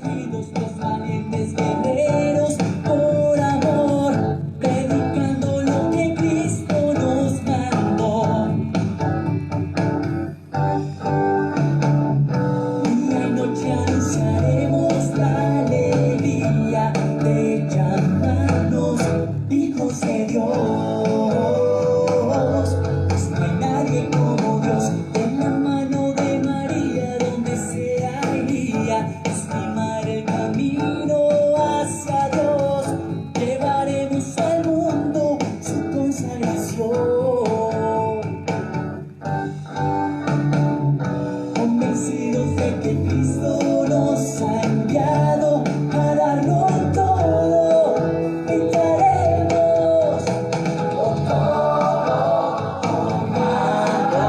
ungidos, los valientes guerreros, por amor, predicando lo que Cristo nos mandó. Día y noche anunciaremos la alegría de llamarnos hijos de Dios. Pues no hay nadie como Dios, en la mano de María donde sea iría. Estimar el camino hacia Dios, llevaremos al mundo su consagración. Convencidos de que Cristo nos ha enviado a darlo todo, gritaremos: oh todo, oh nada,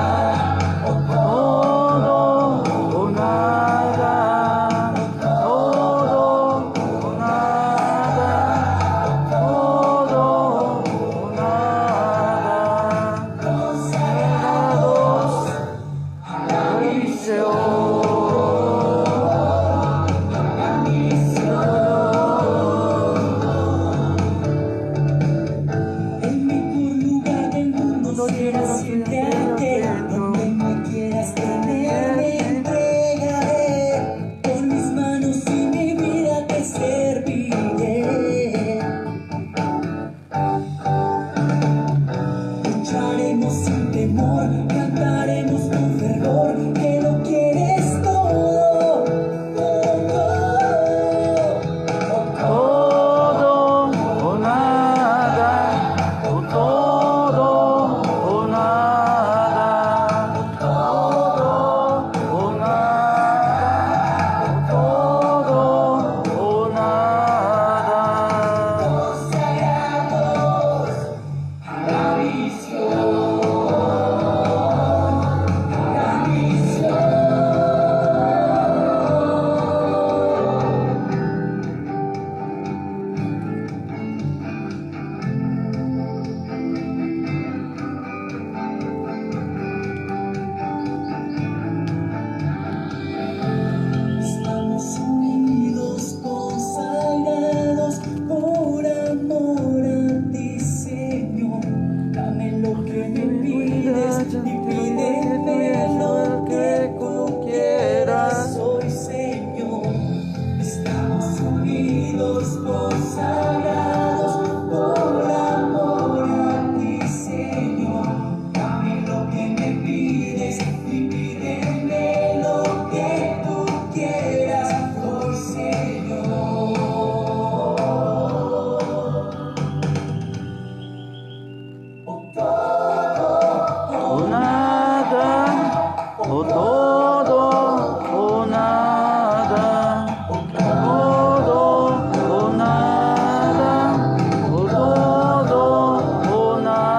oh todo, oh nada, todo, oh nada, todo, oh nada, consagrados a la misión. El mejor lugar del mundo será siempre aquel donde me quieras tener. Me entregaré con mis manos y mi vida te serviré. Lucharemos sin temor, cantaremos con fervor, que lo quieres todo, todo, todo, todo, o nada, o todo, o nada, todo, o nada, todo, o nada. Consagrados a la misión, a la misión. Estamos unidos, consagrados por amor a ti, Señor. Dame lo que me pides y pídeme lo que tú quieras hoy, Señor. Estamos unidos, consagrados por amor a ti, Señor. Dame lo que me pides y pídeme lo que tú quieras hoy, Señor. Oh todo, O nada, o todo, o nada, o todo, o nada, o todo, o nada.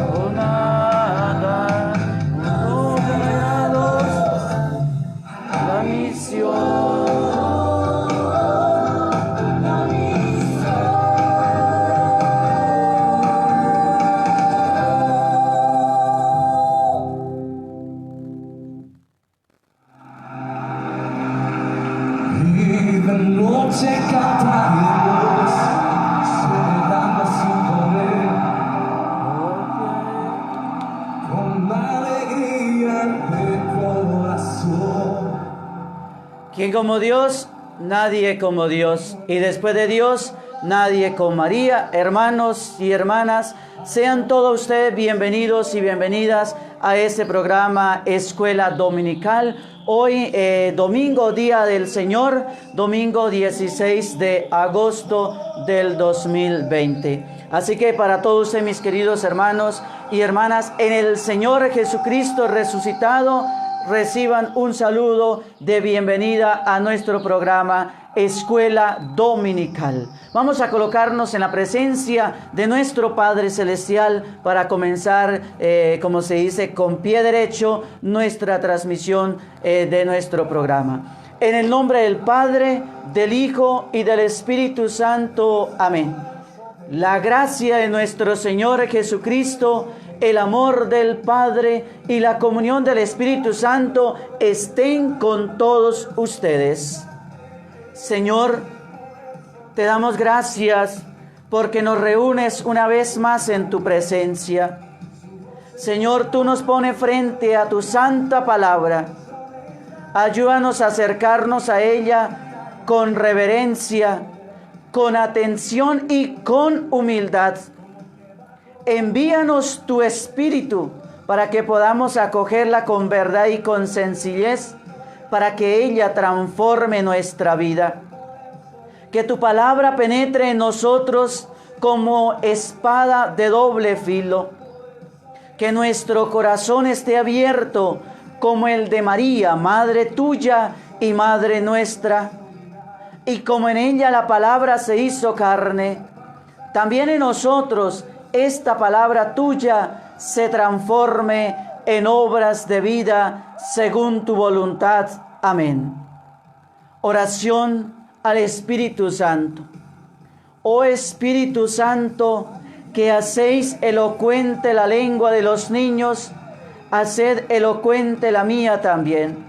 O nada, consagrados a la misión. Y de noche cantaremos, celebrando su poder, con alegría de corazón. ¿Quién como Dios? Nadie como Dios. Y después de Dios, nadie como María. Hermanos y hermanas, sean todos ustedes bienvenidos y bienvenidas a este programa Escuela Dominical. Hoy, domingo, Día del Señor, domingo 16 de agosto del 2020. Así que para todos ustedes, mis queridos hermanos y hermanas, en el Señor Jesucristo resucitado, reciban un saludo de bienvenida a nuestro programa Escuela Dominical. Vamos a colocarnos en la presencia de nuestro Padre Celestial para comenzar, como se dice, con pie derecho nuestra transmisión de nuestro programa. En el nombre del Padre, del Hijo y del Espíritu Santo. Amén. La gracia de nuestro Señor Jesucristo, el amor del Padre y la comunión del Espíritu Santo estén con todos ustedes. Señor, te damos gracias porque nos reúnes una vez más en tu presencia. Señor, tú nos pones frente a tu santa palabra. Ayúdanos a acercarnos a ella con reverencia, con atención y con humildad. Envíanos tu Espíritu para que podamos acogerla con verdad y con sencillez, para que ella transforme nuestra vida. Que tu palabra penetre en nosotros como espada de doble filo. Que nuestro corazón esté abierto como el de María, Madre tuya y Madre nuestra. Y como en ella la palabra se hizo carne, también en nosotros esta palabra tuya se transforme en obras de vida según tu voluntad. Amén. Oración al Espíritu Santo. Oh Espíritu Santo, que hacéis elocuente la lengua de los niños, haced elocuente la mía también.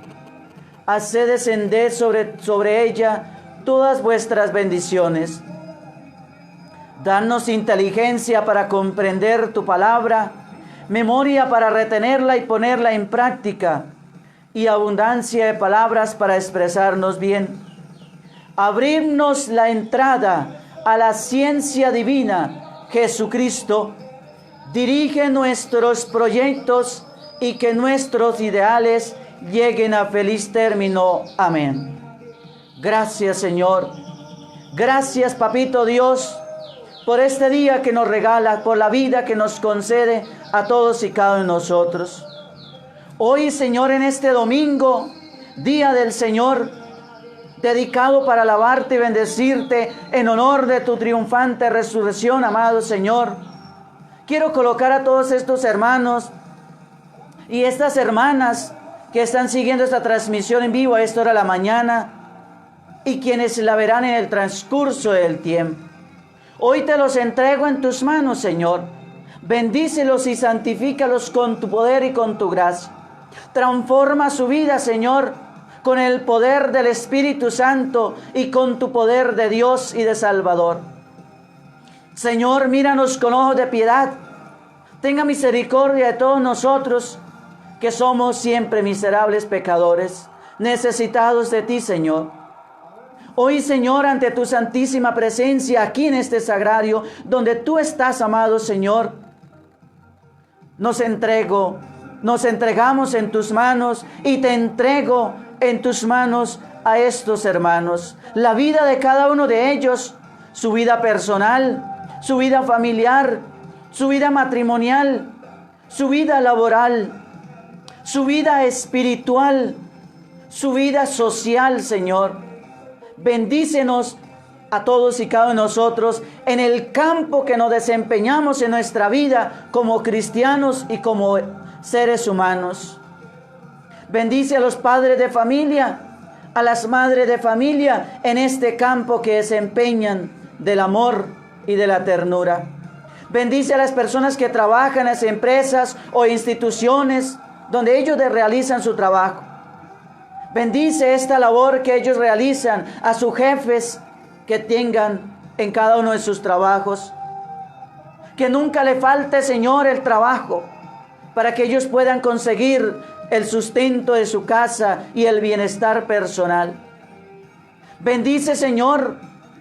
Haced descender sobre ella todas vuestras bendiciones. Danos inteligencia para comprender tu palabra, memoria para retenerla y ponerla en práctica, y abundancia de palabras para expresarnos bien. Abrirnos la entrada a la ciencia divina, Jesucristo. Dirige nuestros proyectos y que nuestros ideales lleguen a feliz término. Amén. Gracias, Señor. Gracias, Papito Dios, por este día que nos regala, por la vida que nos concede a todos y cada uno de nosotros. Hoy, Señor, en este domingo, día del Señor, dedicado para alabarte y bendecirte en honor de tu triunfante resurrección, amado Señor, quiero colocar a todos estos hermanos y estas hermanas que están siguiendo esta transmisión en vivo a esta hora de la mañana y quienes la verán en el transcurso del tiempo. Hoy te los entrego en tus manos, Señor. Bendícelos y santifícalos con tu poder y con tu gracia. Transforma su vida, Señor, con el poder del Espíritu Santo y con tu poder de Dios y de Salvador. Señor, míranos con ojos de piedad. Tenga misericordia de todos nosotros, que somos siempre miserables pecadores, necesitados de ti, Señor. Hoy, Señor, ante tu santísima presencia, aquí en este sagrario, donde tú estás, amado Señor, nos entregamos en tus manos y te entrego en tus manos a estos hermanos. La vida de cada uno de ellos, su vida personal, su vida familiar, su vida matrimonial, su vida laboral, su vida espiritual, su vida social, Señor. Bendícenos a todos y cada uno de nosotros en el campo que nos desempeñamos en nuestra vida como cristianos y como seres humanos. Bendice a los padres de familia, a las madres de familia en este campo que desempeñan del amor y de la ternura. Bendice a las personas que trabajan en las empresas o instituciones donde ellos realizan su trabajo. Bendice esta labor que ellos realizan, a sus jefes que tengan en cada uno de sus trabajos. Que nunca le falte, Señor, el trabajo, para que ellos puedan conseguir el sustento de su casa y el bienestar personal. Bendice, Señor,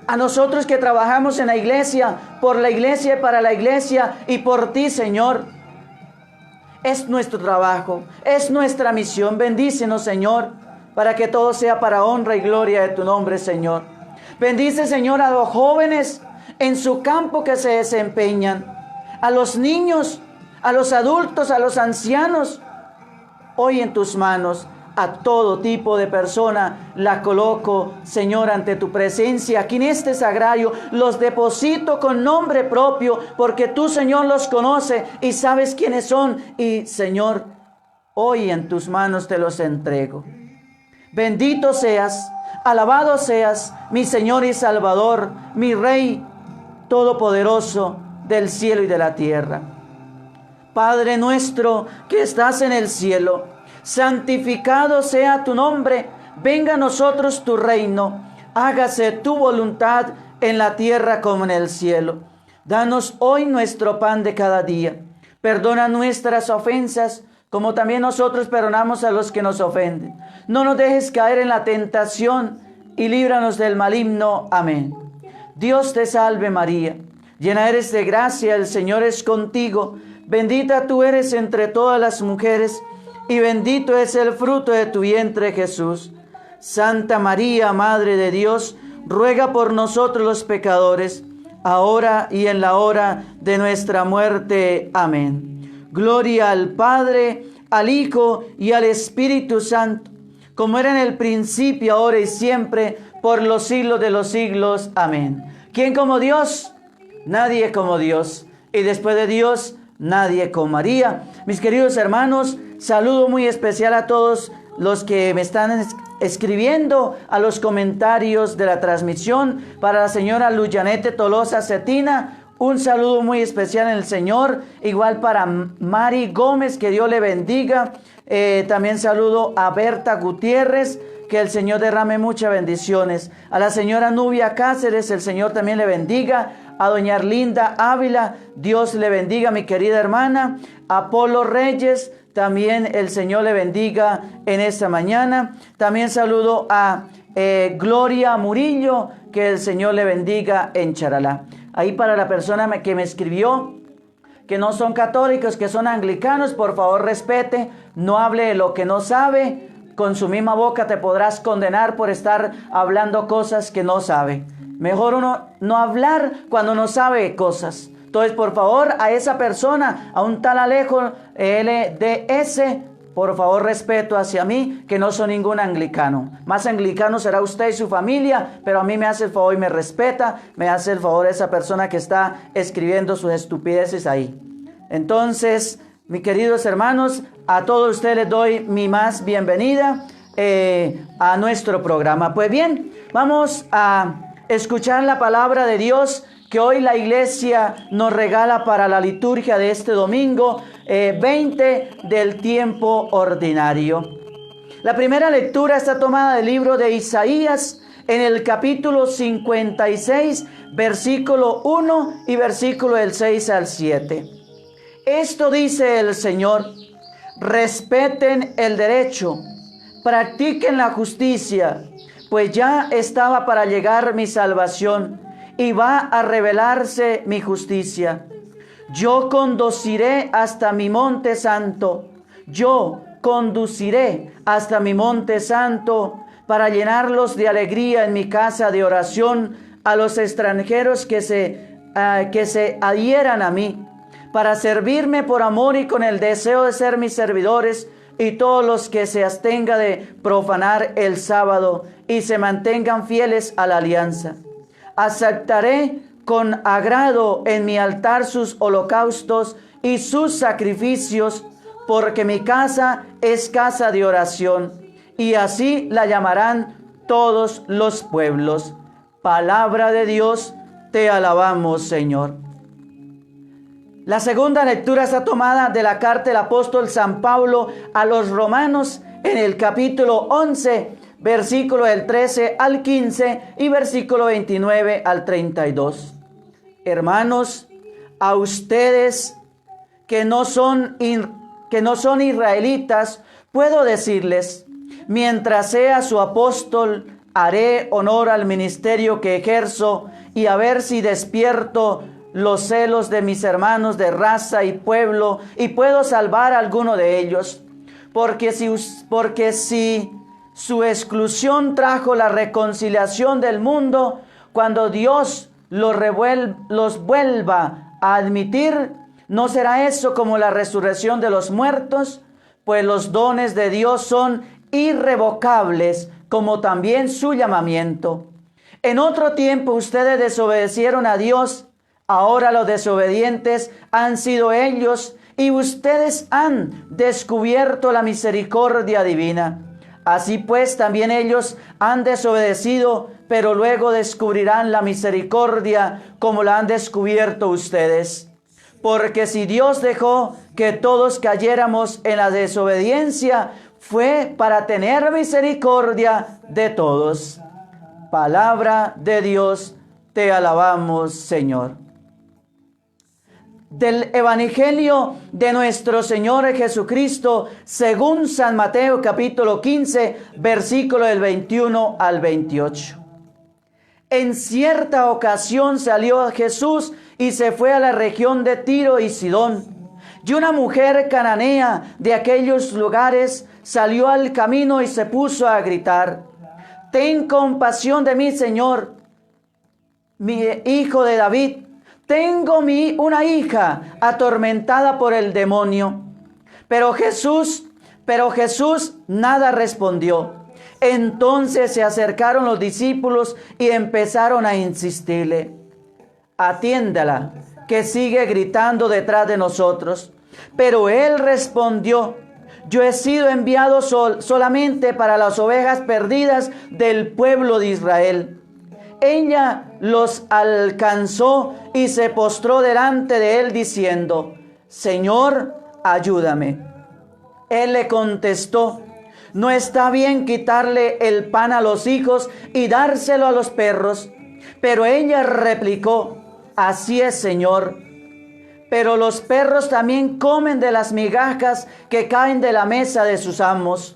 a nosotros que trabajamos en la iglesia, por la iglesia y para la iglesia y por ti, Señor. Es nuestro trabajo, es nuestra misión. Bendícenos, Señor, para que todo sea para honra y gloria de tu nombre, Señor. Bendice, Señor, a los jóvenes en su campo que se desempeñan, a los niños, a los adultos, a los ancianos. Hoy en tus manos a todo tipo de persona la coloco, Señor, ante tu presencia. Aquí en este sagrario los deposito con nombre propio, porque tú, Señor, los conoces y sabes quiénes son. Y, Señor, hoy en tus manos te los entrego. Bendito seas, alabado seas, mi Señor y Salvador, mi Rey todopoderoso del cielo y de la tierra. Padre nuestro que estás en el cielo, santificado sea tu nombre, venga a nosotros tu reino, hágase tu voluntad en la tierra como en el cielo. Danos hoy nuestro pan de cada día. Perdona nuestras ofensas, como también nosotros perdonamos a los que nos ofenden. No nos dejes caer en la tentación y líbranos del maligno. Amén. Dios te salve María, llena eres de gracia, el Señor es contigo. Bendita tú eres entre todas las mujeres, y bendito es el fruto de tu vientre, Jesús. Santa María, Madre de Dios, ruega por nosotros los pecadores, ahora y en la hora de nuestra muerte. Amén. Gloria al Padre, al Hijo y al Espíritu Santo, como era en el principio, ahora y siempre, por los siglos de los siglos. Amén. ¿Quién como Dios? Nadie como Dios. Y después de Dios, nadie como María. Mis queridos hermanos, saludo muy especial a todos los que me están escribiendo a los comentarios de la transmisión. Para la señora Luyanete Tolosa Cetina, un saludo muy especial en el Señor. Igual para Mari Gómez, que Dios le bendiga. También saludo a Berta Gutiérrez, que el Señor derrame muchas bendiciones. A la señora Nubia Cáceres, el Señor también le bendiga. A doña Arlinda Ávila, Dios le bendiga, mi querida hermana. A Polo Reyes, también el Señor le bendiga en esta mañana. También saludo a Gloria Murillo, que el Señor le bendiga en Charalá. Ahí para la persona que me escribió, que no son católicos, que son anglicanos, por favor respete, no hable de lo que no sabe. Con su misma boca te podrás condenar por estar hablando cosas que no sabe. Mejor uno no hablar cuando no sabe cosas. Entonces, por favor, a esa persona, a un tal Alejo LDS, por favor, respeto hacia mí, que no soy ningún anglicano. Más anglicano será usted y su familia, pero a mí me hace el favor y me respeta, me hace el favor esa persona que está escribiendo sus estupideces ahí. Entonces, mis queridos hermanos, a todos ustedes les doy mi más bienvenida a nuestro programa. Pues bien, vamos a escuchar la palabra de Dios que hoy la iglesia nos regala para la liturgia de este domingo 20 del tiempo ordinario. La primera lectura está tomada del libro de Isaías en el capítulo 56, versículo 1 y versículo del 6 al 7. Esto dice el Señor: respeten el derecho, practiquen la justicia, pues ya estaba para llegar mi salvación y va a revelarse mi justicia. Yo conduciré hasta mi monte santo, yo conduciré hasta mi monte santo para llenarlos de alegría en mi casa de oración a los extranjeros que se adhieran a mí, para servirme por amor y con el deseo de ser mis servidores, y todos los que se abstengan de profanar el sábado y se mantengan fieles a la alianza. Aceptaré con agrado en mi altar sus holocaustos y sus sacrificios, porque mi casa es casa de oración, y así la llamarán todos los pueblos. Palabra de Dios, te alabamos, Señor. La segunda lectura está tomada de la carta del apóstol San Pablo a los romanos en el capítulo 11, versículo del 13 al 15 y versículo 29 al 32. Hermanos, a ustedes que no son israelitas, puedo decirles: mientras sea su apóstol, haré honor al ministerio que ejerzo, y a ver si despierto los celos de mis hermanos de raza y pueblo, y puedo salvar a alguno de ellos. Porque si su exclusión trajo la reconciliación del mundo, cuando Dios los vuelva a admitir, ¿no será eso como la resurrección de los muertos? Pues los dones de Dios son irrevocables, como también su llamamiento. En otro tiempo ustedes desobedecieron a Dios. Ahora los desobedientes han sido ellos, y ustedes han descubierto la misericordia divina. Así pues también ellos han desobedecido, pero luego descubrirán la misericordia como la han descubierto ustedes. Porque si Dios dejó que todos cayéramos en la desobediencia, fue para tener misericordia de todos. Palabra de Dios, te alabamos, Señor. Del Evangelio de nuestro Señor Jesucristo, según San Mateo capítulo 15, versículo del 21 al 28. En cierta ocasión salió Jesús y se fue a la región de Tiro y Sidón. Y una mujer cananea de aquellos lugares salió al camino y se puso a gritar: «Ten compasión de mí, Señor, mi hijo de David. Tengo una hija atormentada por el demonio». Pero Jesús nada respondió. Entonces se acercaron los discípulos y empezaron a insistirle: «Atiéndala, que sigue gritando detrás de nosotros». Pero él respondió: «Yo he sido enviado solamente para las ovejas perdidas del pueblo de Israel». Ella los alcanzó y se postró delante de él diciendo: «Señor, ayúdame». Él le contestó: «No está bien quitarle el pan a los hijos y dárselo a los perros». Pero ella replicó: «Así es, Señor, pero los perros también comen de las migajas que caen de la mesa de sus amos».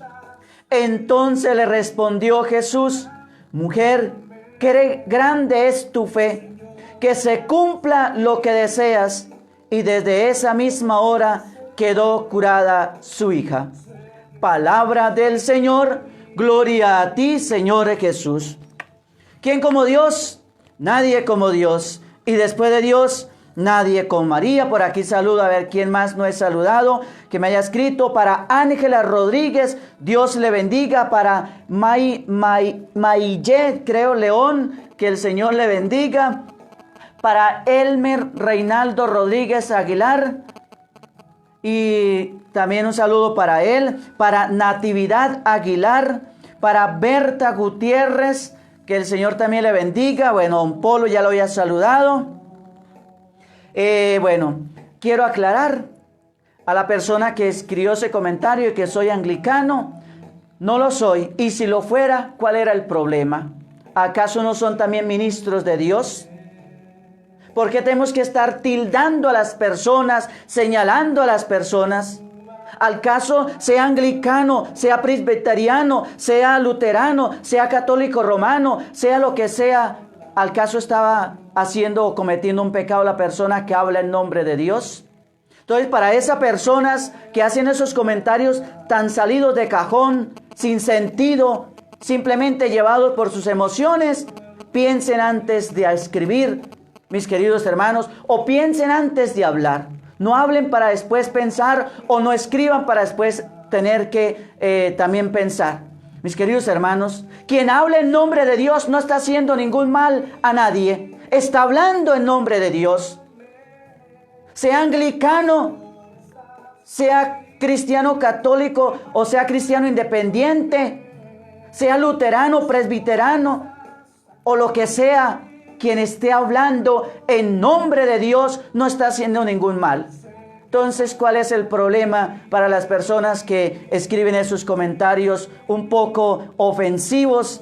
Entonces le respondió Jesús: «Mujer, qué grande es tu fe, que se cumpla lo que deseas». Y desde esa misma hora quedó curada su hija. Palabra del Señor. Gloria a ti, Señor Jesús. ¿Quién como Dios? Nadie como Dios. Y después de Dios, nadie con María. Por aquí saludo, a ver quién más no he saludado, que me haya escrito. Para Ángela Rodríguez, Dios le bendiga. Para Mayet, creo, León, que el Señor le bendiga. Para Elmer Reinaldo Rodríguez Aguilar, y también un saludo para él. Para Natividad Aguilar, para Berta Gutiérrez, que el Señor también le bendiga. Bueno, don Polo ya lo había saludado. Bueno, quiero aclarar a la persona que escribió ese comentario que soy anglicano. No lo soy, y si lo fuera, ¿cuál era el problema? ¿Acaso no son también ministros de Dios? ¿Por qué tenemos que estar tildando a las personas, señalando a las personas? Al caso, sea anglicano, sea presbiteriano, sea luterano, sea católico romano, sea lo que sea, ¿al caso estaba haciendo o cometiendo un pecado la persona que habla en nombre de Dios? Entonces, para esas personas que hacen esos comentarios tan salidos de cajón, sin sentido, simplemente llevados por sus emociones, piensen antes de escribir, mis queridos hermanos, o piensen antes de hablar. No hablen para después pensar, o no escriban para después tener que también pensar. Mis queridos hermanos, quien habla en nombre de Dios no está haciendo ningún mal a nadie. Está hablando en nombre de Dios. Sea anglicano, sea cristiano católico o sea cristiano independiente, sea luterano, presbiterano o lo que sea, quien esté hablando en nombre de Dios no está haciendo ningún mal. Entonces, ¿cuál es el problema para las personas que escriben esos comentarios un poco ofensivos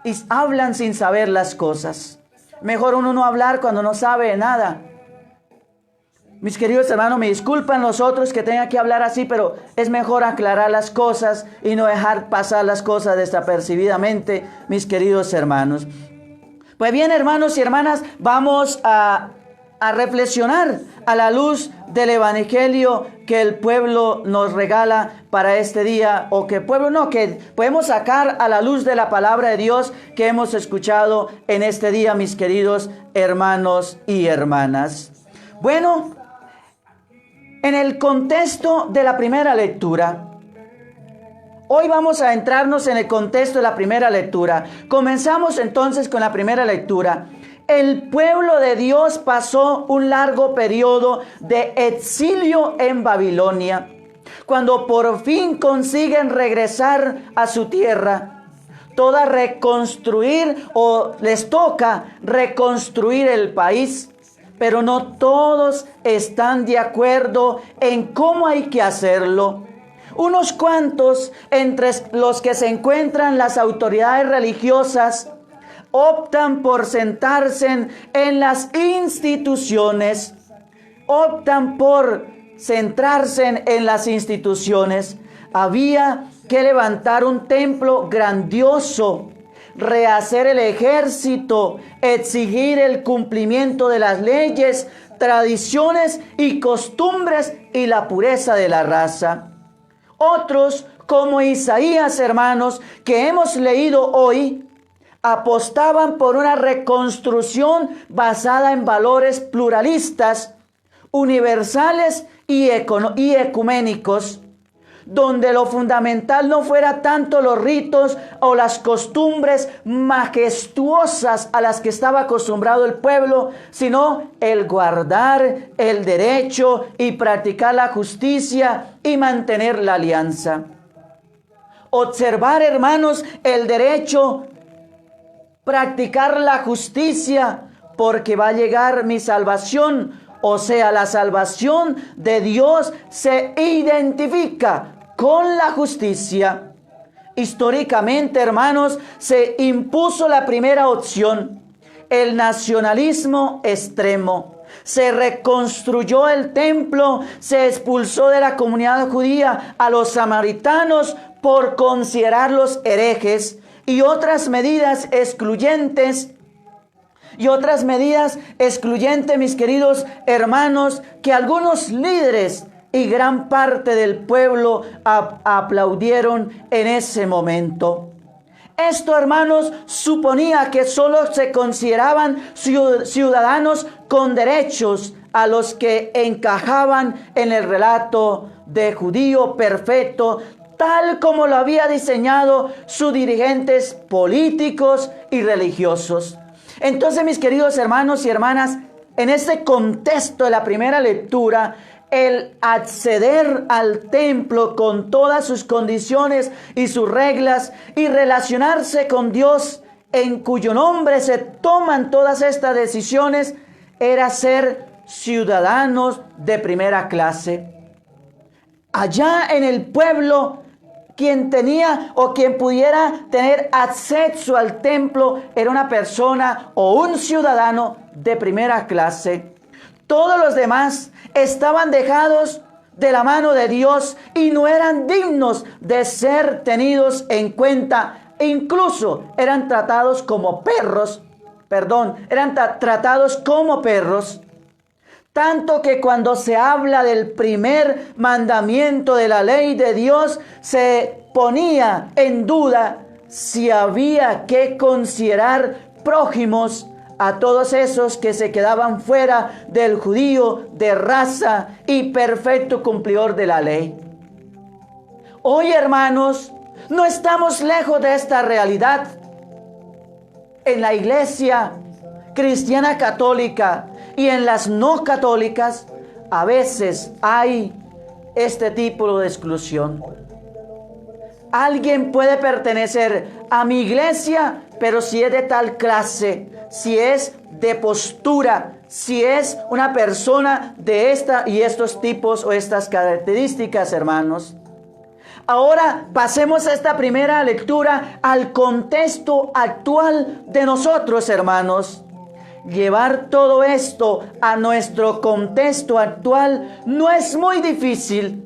y hablan sin saber las cosas? Mejor uno no hablar cuando no sabe nada. Mis queridos hermanos, me disculpan los otros que tengan que hablar así, pero es mejor aclarar las cosas y no dejar pasar las cosas desapercibidamente, mis queridos hermanos. Pues bien, hermanos y hermanas, vamos a reflexionar a la luz del Evangelio que el pueblo nos regala para este día, o que pueblo no, que podemos sacar a la luz de la palabra de Dios que hemos escuchado en este día, mis queridos hermanos y hermanas. Bueno, en el contexto de la primera lectura, hoy vamos a entrarnos en el contexto de la primera lectura. Comenzamos entonces con la primera lectura. El pueblo de Dios pasó un largo periodo de exilio en Babilonia. cuando por fin consiguen regresar a su tierra, toda reconstruir o les toca reconstruir el país, pero no todos están de acuerdo en cómo hay que hacerlo. Unos cuantos, entre los que se encuentran las autoridades religiosas, optan por sentarse en las instituciones, optan por centrarse en las instituciones. Había que levantar un templo grandioso, rehacer el ejército, exigir el cumplimiento de las leyes, tradiciones y costumbres y la pureza de la raza. Otros, como Isaías, hermanos, que hemos leído hoy, apostaban por una reconstrucción basada en valores pluralistas, universales y ecuménicos, donde lo fundamental no fuera tanto los ritos o las costumbres majestuosas a las que estaba acostumbrado el pueblo, sino el guardar el derecho y practicar la justicia y mantener la alianza. Observar, hermanos, el derecho, practicar la justicia, porque va a llegar mi salvación. O sea, la salvación de Dios se identifica con la justicia. Históricamente, hermanos, se impuso la primera opción, el nacionalismo extremo. Se reconstruyó el templo, se expulsó de la comunidad judía a los samaritanos por considerarlos herejes y otras medidas excluyentes. Mis queridos hermanos, que algunos líderes y gran parte del pueblo aplaudieron en ese momento. Esto, hermanos, suponía que solo se consideraban ciudadanos con derechos a los que encajaban en el relato de judío perfecto, tal como lo había diseñado sus dirigentes políticos y religiosos. Entonces, mis queridos hermanos y hermanas, en este contexto de la primera lectura, el acceder al templo con todas sus condiciones y sus reglas y relacionarse con Dios, en cuyo nombre se toman todas estas decisiones, era ser ciudadanos de primera clase. Allá en el pueblo, quien tenía o quien pudiera tener acceso al templo era una persona o un ciudadano de primera clase. Todos los demás estaban dejados de la mano de Dios y no eran dignos de ser tenidos en cuenta. E incluso eran tratados como perros. Tanto que cuando se habla del primer mandamiento de la ley de Dios, se ponía en duda si había que considerar prójimos a todos esos que se quedaban fuera del judío de raza y perfecto cumplidor de la ley. Hoy, hermanos, no estamos lejos de esta realidad. En la iglesia cristiana católica y en las no católicas, a veces hay este tipo de exclusión. Alguien puede pertenecer a mi iglesia, pero si es de tal clase, si es de postura, si es una persona de esta y estos tipos o estas características, hermanos. Ahora pasemos a esta primera lectura al contexto actual de nosotros, hermanos. Llevar todo esto a nuestro contexto actual no es muy difícil,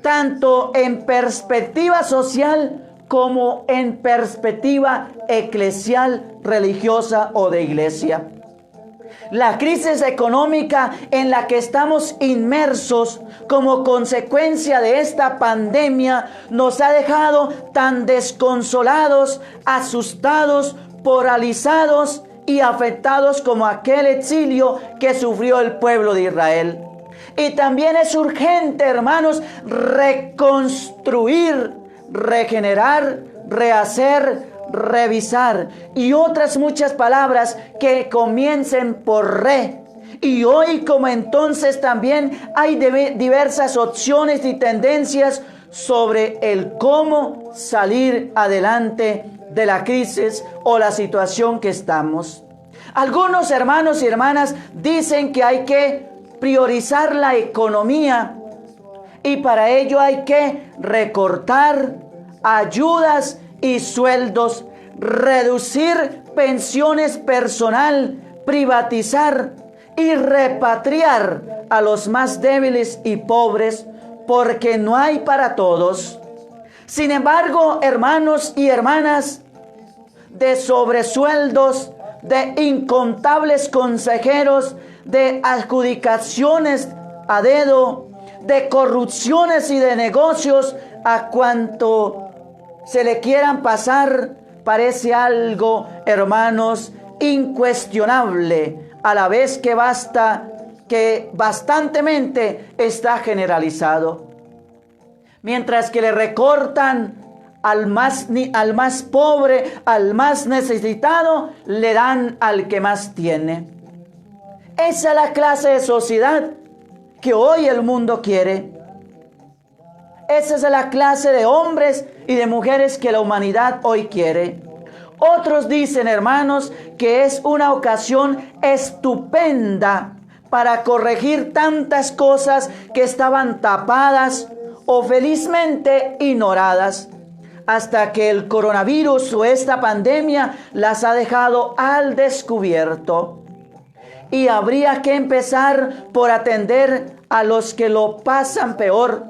tanto en perspectiva social como en perspectiva eclesial, religiosa o de iglesia. La crisis económica en la que estamos inmersos como consecuencia de esta pandemia nos ha dejado tan desconsolados, asustados, paralizados y afectados como aquel exilio que sufrió el pueblo de Israel. Y también es urgente, hermanos, reconstruir, regenerar, rehacer, revisar y otras muchas palabras que comiencen por re Y hoy, como entonces, también hay diversas opciones y tendencias sobre el cómo salir adelante de la crisis o la situación que estamos. Algunos hermanos y hermanas dicen que hay que priorizar la economía y para ello hay que recortar ayudas y sueldos, reducir pensiones personal, privatizar y repatriar a los más débiles y pobres, porque no hay para todos. Sin embargo, hermanos y hermanas, de sobresueldos, de incontables consejeros, de adjudicaciones a dedo, de corrupciones y de negocios, a cuanto se le quieran pasar, parece algo, hermanos, incuestionable, a la vez que bastantemente está generalizado. Mientras que le recortan al más pobre, al más necesitado, le dan al que más tiene. Esa es la clase de sociedad que hoy el mundo quiere. Esa es la clase de hombres y de mujeres que la humanidad hoy quiere. Otros dicen, hermanos, que es una ocasión estupenda para corregir tantas cosas que estaban tapadas o felizmente ignoradas, hasta que el coronavirus o esta pandemia las ha dejado al descubierto. Y habría que empezar por atender a los que lo pasan peor,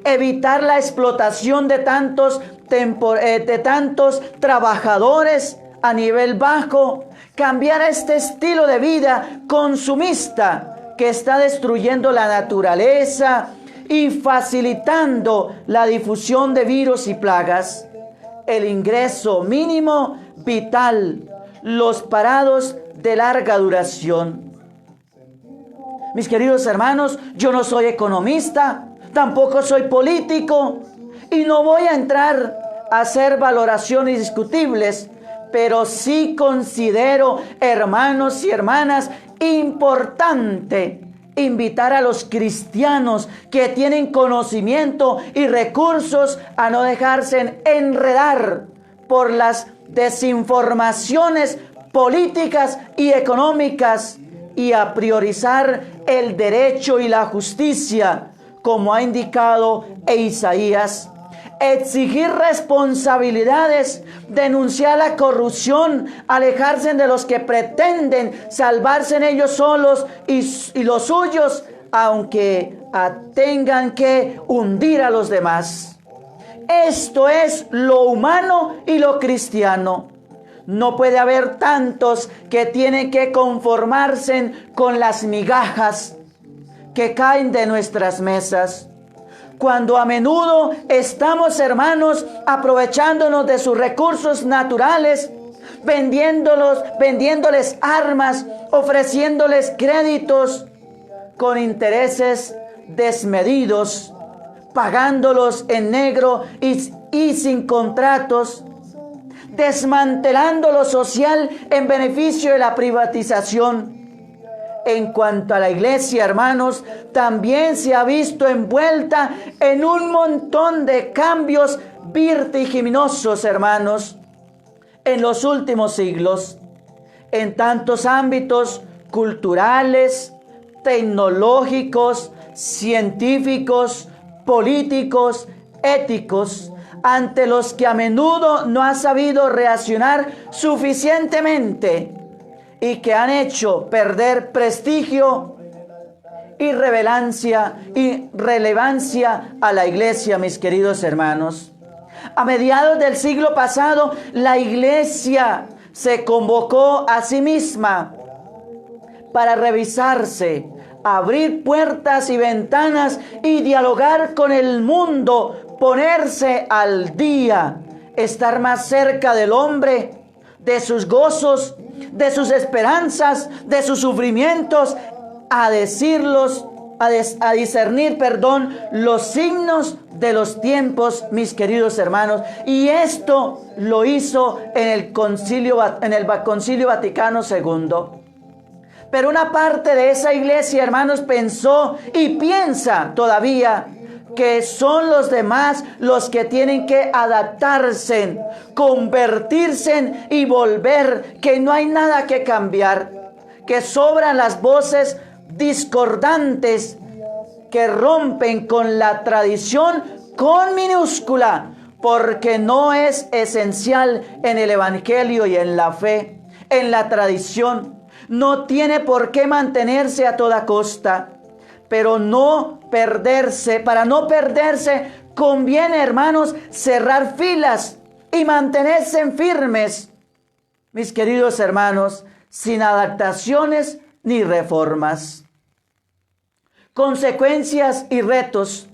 evitar la explotación de tantos trabajadores a nivel bajo, cambiar este estilo de vida consumista que está destruyendo la naturaleza y facilitando la difusión de virus y plagas. El ingreso mínimo vital, los parados de larga duración. Mis queridos hermanos, yo no soy economista, tampoco soy político y no voy a entrar a hacer valoraciones discutibles, pero sí considero, hermanos y hermanas, importante invitar a los cristianos que tienen conocimiento y recursos a no dejarse enredar por las desinformaciones políticas y económicas y a priorizar el derecho y la justicia, como ha indicado Isaías. Exigir responsabilidades, denunciar la corrupción, alejarse de los que pretenden salvarse en ellos solos y los suyos, aunque tengan que hundir a los demás. Esto es lo humano y lo cristiano. No puede haber tantos que tienen que conformarse con las migajas que caen de nuestras mesas, cuando a menudo estamos, hermanos, aprovechándonos de sus recursos naturales, vendiéndoles armas, ofreciéndoles créditos con intereses desmedidos, pagándolos en negro y sin contratos, desmantelando lo social en beneficio de la privatización. En cuanto a la iglesia, hermanos, también se ha visto envuelta en un montón de cambios vertiginosos, hermanos, en los últimos siglos, en tantos ámbitos culturales, tecnológicos, científicos, políticos, éticos, ante los que a menudo no ha sabido reaccionar suficientemente y que han hecho perder prestigio y relevancia a la iglesia, mis queridos hermanos. A mediados del siglo pasado, la iglesia se convocó a sí misma para revisarse, abrir puertas y ventanas y dialogar con el mundo, ponerse al día, estar más cerca del hombre, de sus gozos, de sus esperanzas, de sus sufrimientos, a discernir, los signos de los tiempos, mis queridos hermanos. Y esto lo hizo en el Concilio Vaticano II. Pero una parte de esa iglesia, hermanos, pensó y piensa todavía que son los demás los que tienen que adaptarse, convertirse y volver, que no hay nada que cambiar, que sobran las voces discordantes que rompen con la tradición con minúscula, porque no es esencial en el evangelio y en la fe, en la tradición. No tiene por qué mantenerse a toda costa, pero no perderse. Para no perderse, conviene, hermanos, cerrar filas y mantenerse firmes, mis queridos hermanos, sin adaptaciones ni reformas. Consecuencias y retos.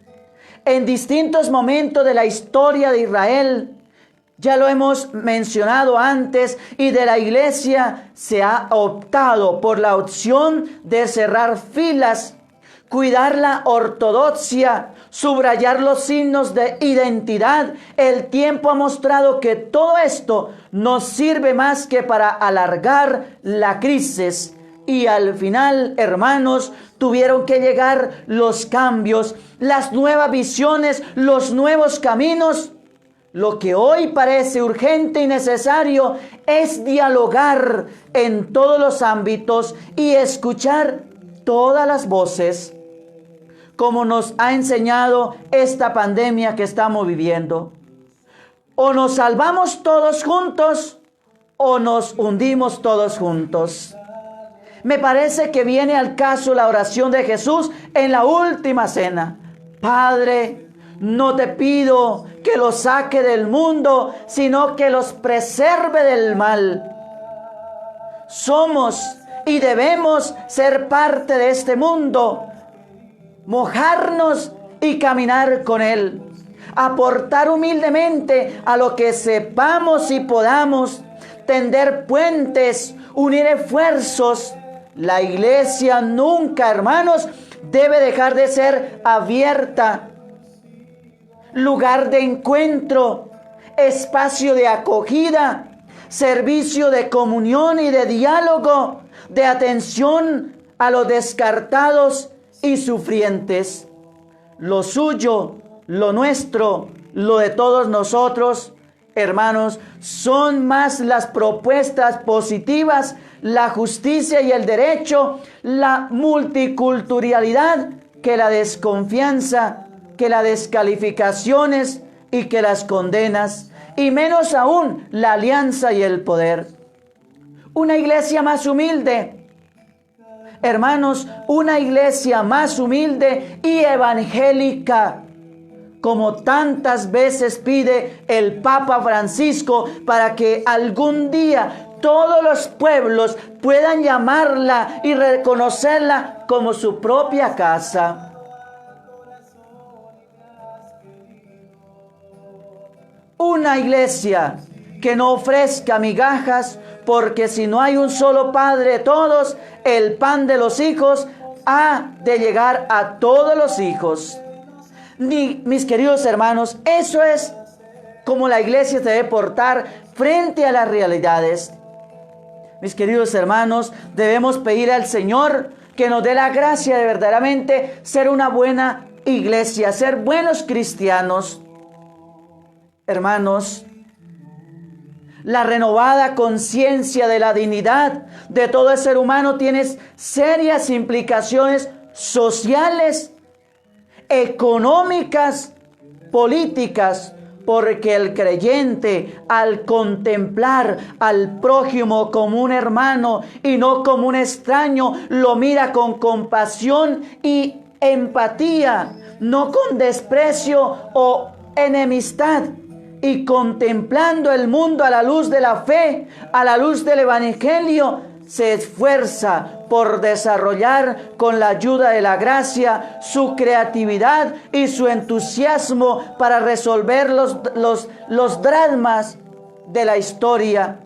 En distintos momentos de la historia de Israel, ya lo hemos mencionado antes, y de la iglesia se ha optado por la opción de cerrar filas, cuidar la ortodoxia, subrayar los signos de identidad. El tiempo ha mostrado que todo esto no sirve más que para alargar la crisis. Y al final, hermanos, tuvieron que llegar los cambios, las nuevas visiones, los nuevos caminos. Lo que hoy parece urgente y necesario es dialogar en todos los ámbitos y escuchar todas las voces, como nos ha enseñado esta pandemia que estamos viviendo. O nos salvamos todos juntos o nos hundimos todos juntos. Me parece que viene al caso la oración de Jesús en la última cena. Padre, no te pido que los saque del mundo, sino que los preserve del mal. Somos y debemos ser parte de este mundo, mojarnos y caminar con Él, aportar humildemente a lo que sepamos y podamos, tender puentes, unir esfuerzos. La iglesia nunca, hermanos, debe dejar de ser abierta, lugar de encuentro, espacio de acogida, servicio de comunión y de diálogo, de atención a los descartados y sufrientes. Lo suyo, lo nuestro, lo de todos nosotros, hermanos, son más las propuestas positivas, la justicia y el derecho, la multiculturalidad, que la desconfianza, que las descalificaciones y que las condenas, y menos aún la alianza y el poder. Una iglesia más humilde, hermanos, una iglesia más humilde y evangélica, como tantas veces pide el Papa Francisco, para que algún día todos los pueblos puedan llamarla y reconocerla como su propia casa. Una iglesia que no ofrezca migajas, porque si no hay un solo Padre de todos, el pan de los hijos ha de llegar a todos los hijos. Mis queridos hermanos, eso es como la iglesia se debe portar frente a las realidades. Mis queridos hermanos, debemos pedir al Señor que nos dé la gracia de verdaderamente ser una buena iglesia, ser buenos cristianos. Hermanos, la renovada conciencia de la dignidad de todo el ser humano tiene serias implicaciones sociales, económicas, políticas, porque el creyente, al contemplar al prójimo como un hermano y no como un extraño, lo mira con compasión y empatía, no con desprecio o enemistad. Y contemplando el mundo a la luz de la fe, a la luz del evangelio, se esfuerza por desarrollar con la ayuda de la gracia su creatividad y su entusiasmo para resolver los dramas de la historia,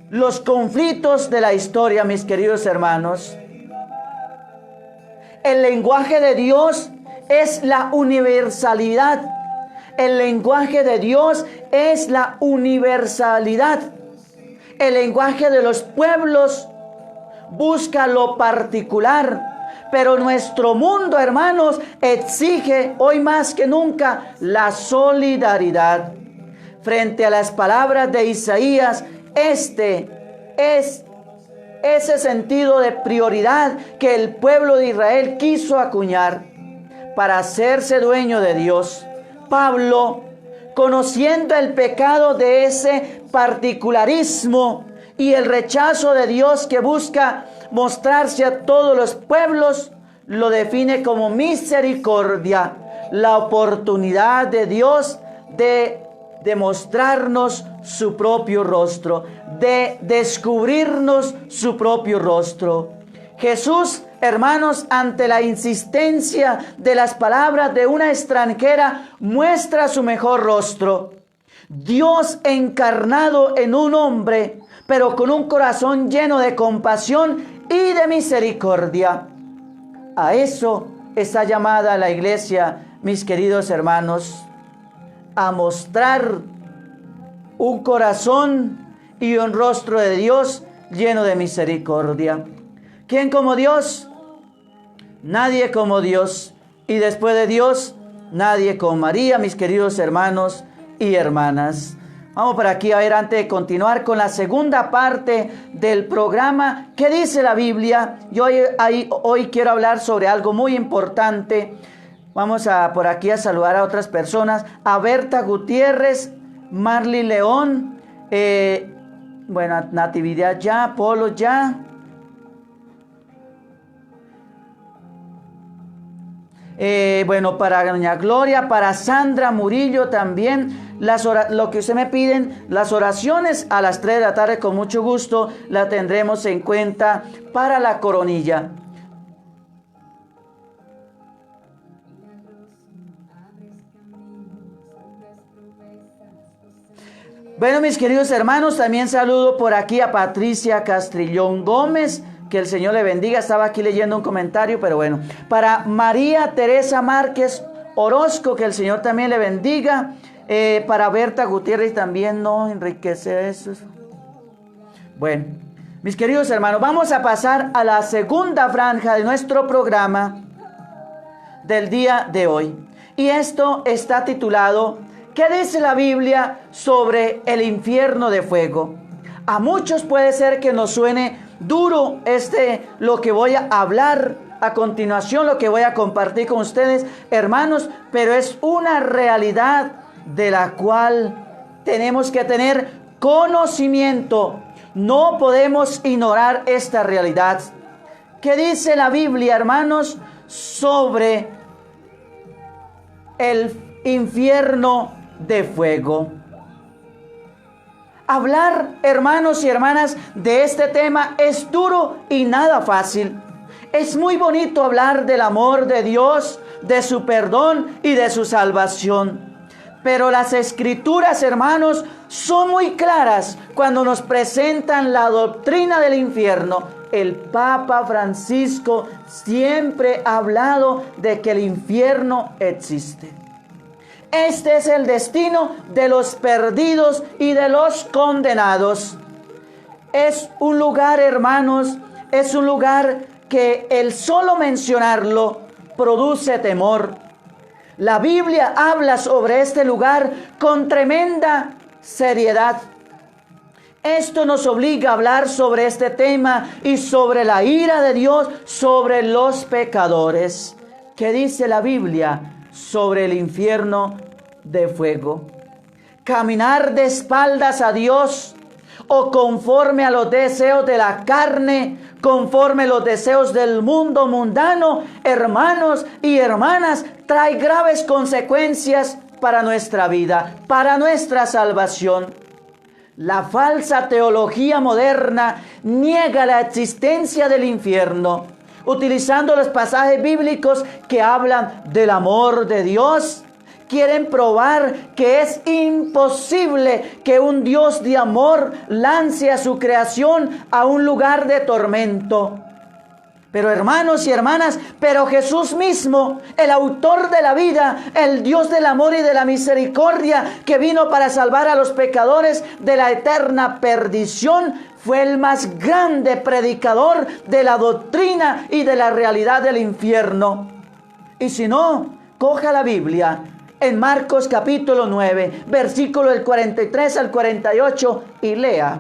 los conflictos de la historia, mis queridos hermanos. El lenguaje de Dios es la universalidad. El lenguaje de Dios es la universalidad. El lenguaje de los pueblos busca lo particular. Pero nuestro mundo, hermanos, exige hoy más que nunca la solidaridad. Frente a las palabras de Isaías, este es ese sentido de prioridad que el pueblo de Israel quiso acuñar para hacerse dueño de Dios. Pablo, conociendo el pecado de ese particularismo y el rechazo de Dios que busca mostrarse a todos los pueblos, lo define como misericordia, la oportunidad de Dios de demostrarnos su propio rostro, de descubrirnos su propio rostro. Jesús, hermanos, ante la insistencia de las palabras de una extranjera, muestra su mejor rostro. Dios encarnado en un hombre, pero con un corazón lleno de compasión y de misericordia. A eso está llamada la iglesia, mis queridos hermanos, a mostrar un corazón y un rostro de Dios lleno de misericordia. ¿Quién como Dios? Nadie como Dios. Y después de Dios, nadie como María, mis queridos hermanos y hermanas. Vamos por aquí a ver, antes de continuar con la segunda parte del programa, ¿qué dice la Biblia? Yo hoy quiero hablar sobre algo muy importante. Vamos por aquí a saludar a otras personas. A Berta Gutiérrez, Marly León, Natividad ya, Polo ya. Para doña Gloria, para Sandra Murillo también, lo que usted me piden, las oraciones a las 3 de la tarde, con mucho gusto la tendremos en cuenta para la coronilla. Bueno, mis queridos hermanos, también saludo por aquí a Patricia Castrillón Gómez. Que el Señor le bendiga. Estaba aquí leyendo un comentario, pero bueno. Para María Teresa Márquez Orozco, que el Señor también le bendiga. Para Berta Gutiérrez también, no enriquece eso. Bueno, mis queridos hermanos, vamos a pasar a la segunda franja de nuestro programa del día de hoy. Y esto está titulado, ¿qué dice la Biblia sobre el infierno de fuego? A muchos puede ser que nos suene duro lo que voy a hablar a continuación, lo que voy a compartir con ustedes, hermanos, pero es una realidad de la cual tenemos que tener conocimiento. No podemos ignorar esta realidad. ¿Qué dice la Biblia, hermanos, sobre el infierno de fuego? Hablar, hermanos y hermanas, de este tema es duro y nada fácil. Es muy bonito hablar del amor de Dios, de su perdón y de su salvación. Pero las Escrituras, hermanos, son muy claras cuando nos presentan la doctrina del infierno. El Papa Francisco siempre ha hablado de que el infierno existe. Este es el destino de los perdidos y de los condenados. Es un lugar, hermanos, es un lugar que el solo mencionarlo produce temor. La Biblia habla sobre este lugar con tremenda seriedad. Esto nos obliga a hablar sobre este tema y sobre la ira de Dios sobre los pecadores. ¿Qué dice la Biblia sobre el infierno de fuego? Caminar de espaldas a Dios o conforme a los deseos de la carne, conforme a los deseos del mundo mundano, hermanos y hermanas, trae graves consecuencias para nuestra vida, para nuestra salvación. La falsa teología moderna niega la existencia del infierno, utilizando los pasajes bíblicos que hablan del amor de Dios. Quieren probar que es imposible que un Dios de amor lance a su creación a un lugar de tormento. Pero hermanos y hermanas, pero Jesús mismo, el autor de la vida, el Dios del amor y de la misericordia, que vino para salvar a los pecadores de la eterna perdición, fue el más grande predicador de la doctrina y de la realidad del infierno. Y si no, coja la Biblia en Marcos capítulo 9, versículo del 43 al 48 y lea.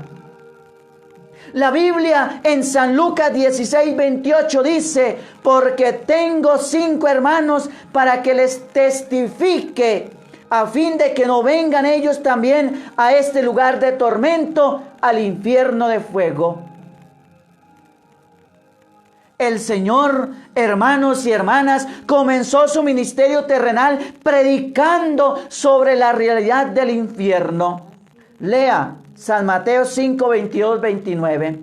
La Biblia en San Lucas 16, 28 dice: porque tengo 5 hermanos para que les testifique, a fin de que no vengan ellos también a este lugar de tormento, al infierno de fuego. El Señor, hermanos y hermanas, comenzó su ministerio terrenal predicando sobre la realidad del infierno. Lea San Mateo 5, 22, 29.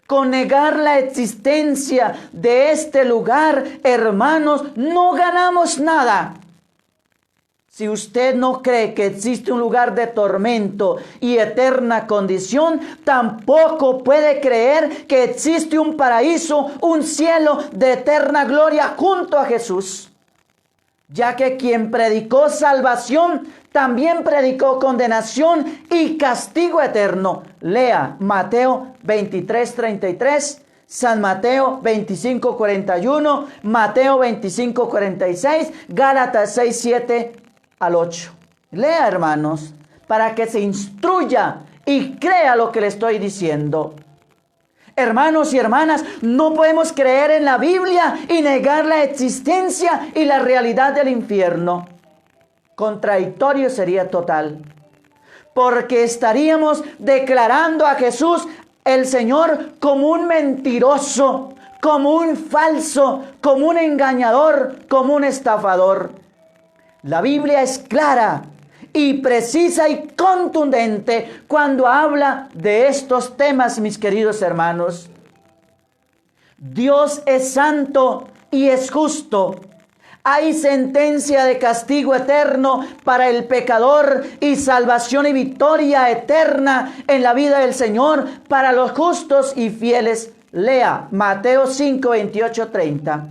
Con negar la existencia de este lugar, hermanos, no ganamos nada. Si usted no cree que existe un lugar de tormento y eterna condición, tampoco puede creer que existe un paraíso, un cielo de eterna gloria junto a Jesús. Ya que quien predicó salvación, también predicó condenación y castigo eterno. Lea Mateo 23, 33, San Mateo 25, 41, Mateo 25, 46, Gálatas 6, 7 al 8. Lea, hermanos, para que se instruya y crea lo que le estoy diciendo. Hermanos y hermanas, no podemos creer en la Biblia y negar la existencia y la realidad del infierno. Contradictorio sería total, porque estaríamos declarando a Jesús el Señor como un mentiroso, como un falso, como un engañador, como un estafador. La Biblia es clara y precisa y contundente cuando habla de estos temas, mis queridos hermanos. Dios es santo y es justo. Hay sentencia de castigo eterno para el pecador y salvación y victoria eterna en la vida del Señor para los justos y fieles. Lea Mateo 5, 28, 30.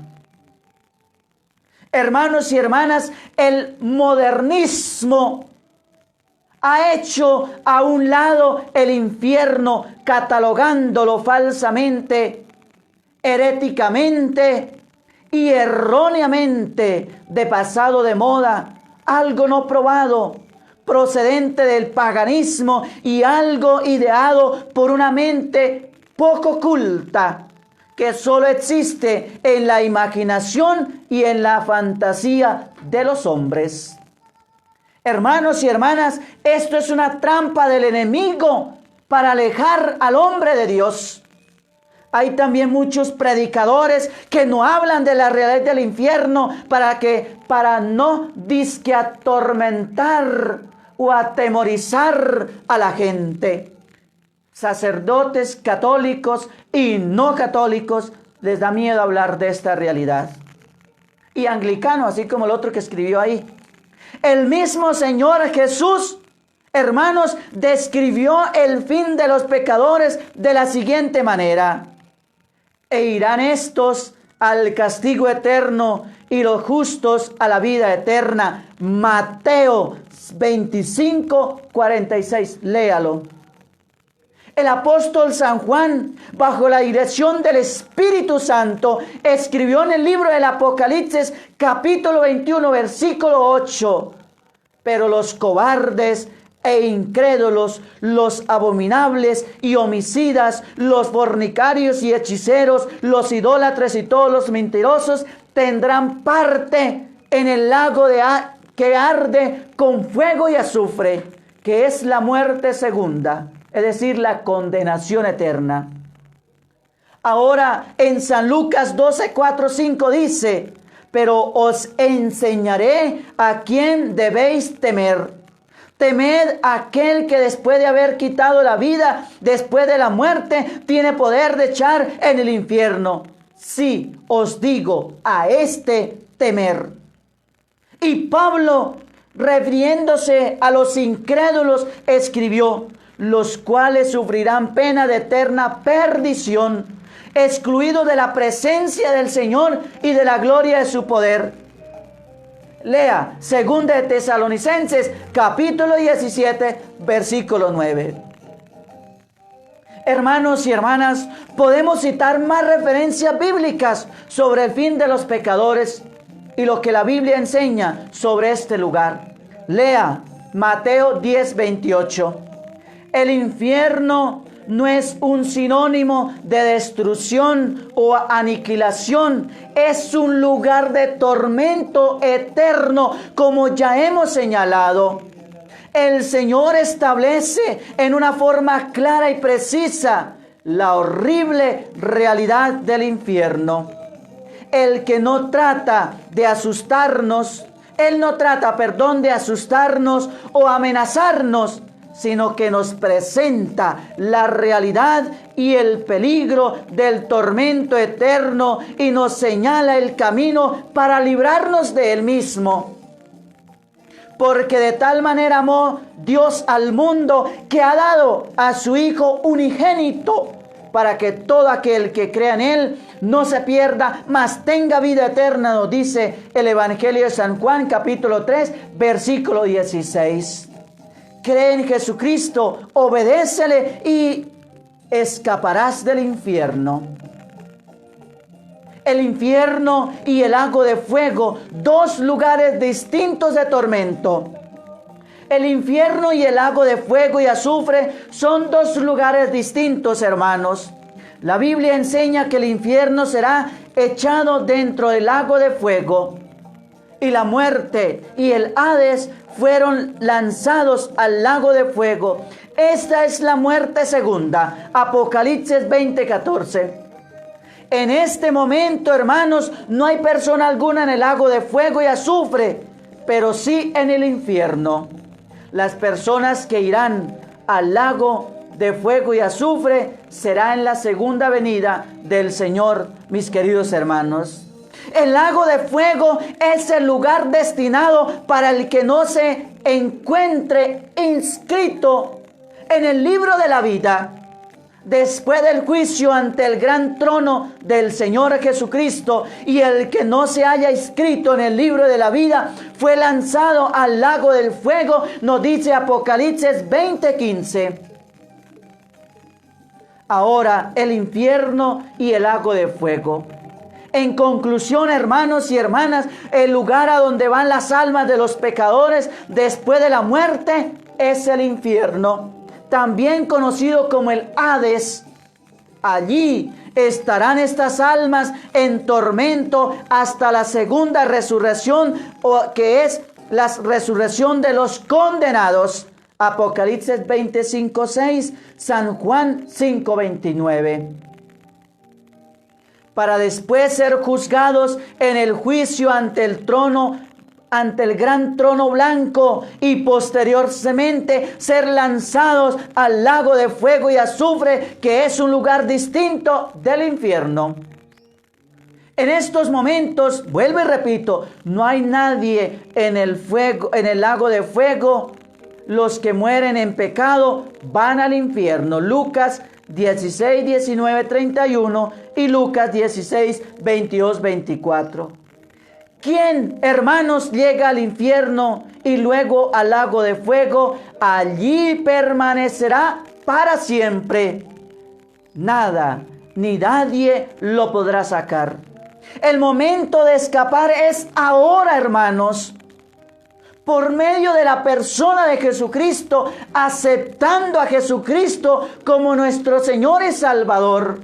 Hermanos y hermanas, el modernismo ha hecho a un lado el infierno, catalogándolo falsamente, heréticamente y erróneamente de pasado de moda, algo no probado, procedente del paganismo y algo ideado por una mente poco culta, que solo existe en la imaginación y en la fantasía de los hombres. Hermanos y hermanas, esto es una trampa del enemigo para alejar al hombre de Dios. Hay también muchos predicadores que no hablan de la realidad del infierno para no disque atormentar o atemorizar a la gente. Sacerdotes católicos y no católicos les da miedo hablar de esta realidad. Y anglicanos, así como el otro que escribió ahí. El mismo Señor Jesús, hermanos, describió el fin de los pecadores de la siguiente manera: e irán estos al castigo eterno y los justos a la vida eterna. Mateo 25, 46. Léalo. El apóstol San Juan, bajo la dirección del Espíritu Santo, escribió en el libro del Apocalipsis, capítulo 21, versículo 8. Pero los cobardes e incrédulos, los abominables y homicidas, los fornicarios y hechiceros, los idólatras y todos los mentirosos tendrán parte en el lago que arde con fuego y azufre, que es la muerte segunda, es decir, la condenación eterna. Ahora en San Lucas 12, 4, 5 dice: pero os enseñaré a quién debéis temer. Temed a aquel que después de haber quitado la vida, después de la muerte, tiene poder de echar en el infierno. Sí, os digo, a este temer. Y Pablo, refiriéndose a los incrédulos, escribió: los cuales sufrirán pena de eterna perdición, excluidos de la presencia del Señor y de la gloria de su poder. Lea 2 de Tesalonicenses, capítulo 17, versículo 9. Hermanos y hermanas, podemos citar más referencias bíblicas sobre el fin de los pecadores y lo que la Biblia enseña sobre este lugar. Lea Mateo 10:28. El infierno no es un sinónimo de destrucción o aniquilación, es un lugar de tormento eterno, como ya hemos señalado. El Señor establece en una forma clara y precisa la horrible realidad del infierno. El que no trata de asustarnos, Él no trata, de asustarnos o amenazarnos, sino que nos presenta la realidad y el peligro del tormento eterno y nos señala el camino para librarnos de él mismo. Porque de tal manera amó Dios al mundo que ha dado a su Hijo unigénito, para que todo aquel que crea en Él no se pierda, mas tenga vida eterna, nos dice el Evangelio de San Juan, capítulo 3, versículo 16. Cree en Jesucristo, obedécele y escaparás del infierno. El infierno y el lago de fuego, dos lugares distintos de tormento. El infierno y el lago de fuego y azufre son dos lugares distintos, hermanos. La Biblia enseña que el infierno será echado dentro del lago de fuego, y la muerte y el Hades fueron lanzados al lago de fuego. Esta es la muerte segunda. Apocalipsis 20:14. En este momento, hermanos, no hay persona alguna en el lago de fuego y azufre, pero sí en el infierno. Las personas que irán al lago de fuego y azufre será en la segunda venida del Señor, mis queridos hermanos. El lago de fuego es el lugar destinado para el que no se encuentre inscrito en el libro de la vida. Después del juicio ante el gran trono del Señor Jesucristo, y el que no se haya inscrito en el libro de la vida fue lanzado al lago del fuego, nos dice Apocalipsis 20:15. Ahora el infierno y el lago de fuego. En conclusión, hermanos y hermanas, el lugar a donde van las almas de los pecadores después de la muerte es el infierno, también conocido como el Hades. Allí estarán estas almas en tormento hasta la segunda resurrección, que es la resurrección de los condenados. Apocalipsis 25:6, San Juan 5:29. Para después ser juzgados en el juicio ante el trono, ante el gran trono blanco, y posteriormente ser lanzados al lago de fuego y azufre, que es un lugar distinto del infierno. En estos momentos, vuelvo y repito, no hay nadie en el fuego, en el lago de fuego. Los que mueren en pecado van al infierno. Lucas 16, 19, 31 y Lucas 16, 22, 24. ¿Quién, hermanos, llega al infierno y luego al lago de fuego? Allí permanecerá para siempre. Nada ni nadie lo podrá sacar. El momento de escapar es ahora, hermanos. Por medio de la persona de Jesucristo, aceptando a Jesucristo como nuestro Señor y Salvador.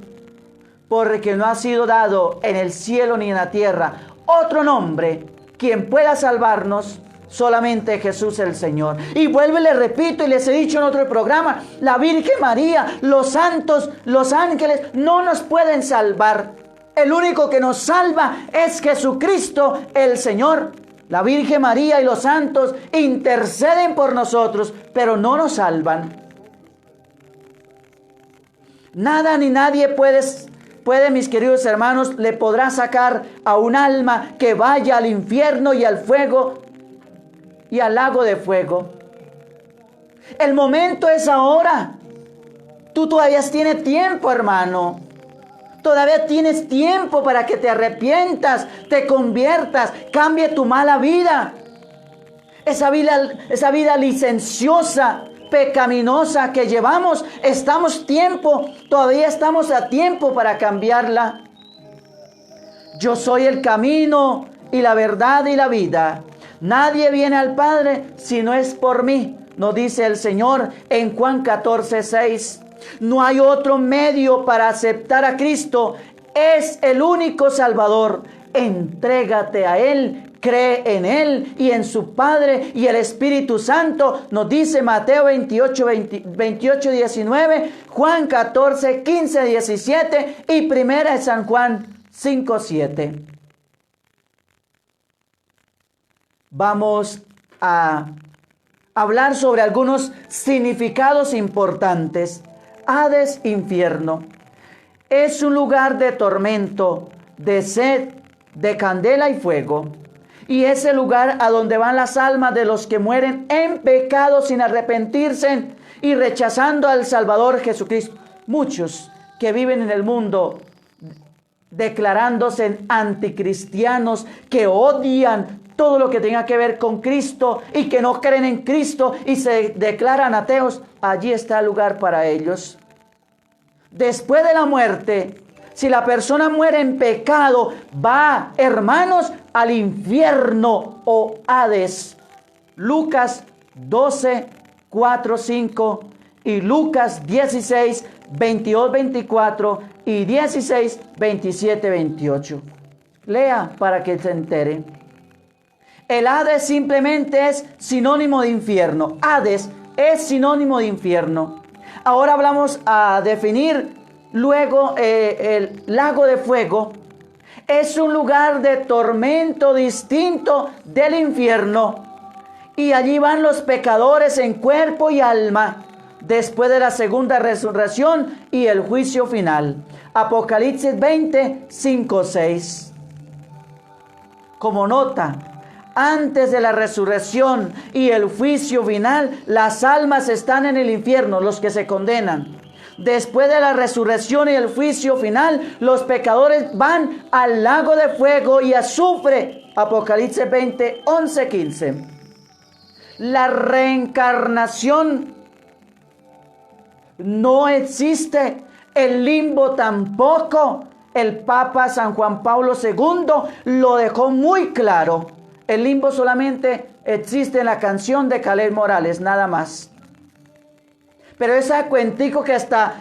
Porque no ha sido dado en el cielo ni en la tierra otro nombre quien pueda salvarnos, solamente Jesús el Señor. Y vuelvo y les repito, y les he dicho en otro programa, la Virgen María, los santos, los ángeles no nos pueden salvar. El único que nos salva es Jesucristo el Señor. La Virgen María y los santos interceden por nosotros, pero no nos salvan. Nada ni nadie puede, mis queridos hermanos, le podrá sacar a un alma que vaya al infierno y al fuego y al lago de fuego. El momento es ahora. Tú todavía tienes tiempo, hermano. Todavía tienes tiempo para que te arrepientas, te conviertas, cambie tu mala vida. Esa vida licenciosa pecaminosa que llevamos, todavía estamos a tiempo para cambiarla. Yo soy el camino y la verdad y la vida. Nadie viene al Padre si no es por mí, nos dice el Señor en Juan 14:6. No hay otro medio para aceptar a Cristo. Es el único Salvador. Entrégate a Él, cree en Él y en su Padre y el Espíritu Santo, nos dice Mateo 28, 19, Juan 14, 15, 17 y primera de San Juan 5, 7. Vamos a hablar sobre algunos significados importantes. Hades, infierno. Es un lugar de tormento, de sed, de candela y fuego. Y es el lugar a donde van las almas de los que mueren en pecado sin arrepentirse y rechazando al Salvador Jesucristo. Muchos que viven en el mundo declarándose anticristianos, que odian todo lo que tenga que ver con Cristo y que no creen en Cristo y se declaran ateos, allí está el lugar para ellos. Después de la muerte, si la persona muere en pecado, va, hermanos, al infierno o Hades. Lucas 12, 4, 5 y Lucas 16, 22, 24 y 16, 27, 28. Lea para que se entere. El Hades simplemente es sinónimo de infierno. Hades es sinónimo de infierno. Ahora vamos a definir luego el lago de fuego. Es un lugar de tormento distinto del infierno. Y allí van los pecadores en cuerpo y alma después de la segunda resurrección y el juicio final. Apocalipsis 20, 5, 6. Como nota, antes de la resurrección y el juicio final, las almas están en el infierno, los que se condenan. Después de la resurrección y el juicio final, los pecadores van al lago de fuego y azufre. Apocalipsis 20, 11, 15. La reencarnación no existe. El limbo tampoco. El Papa San Juan Pablo II lo dejó muy claro. El limbo solamente existe en la canción de Caleb Morales, nada más. Pero ese cuentico que hasta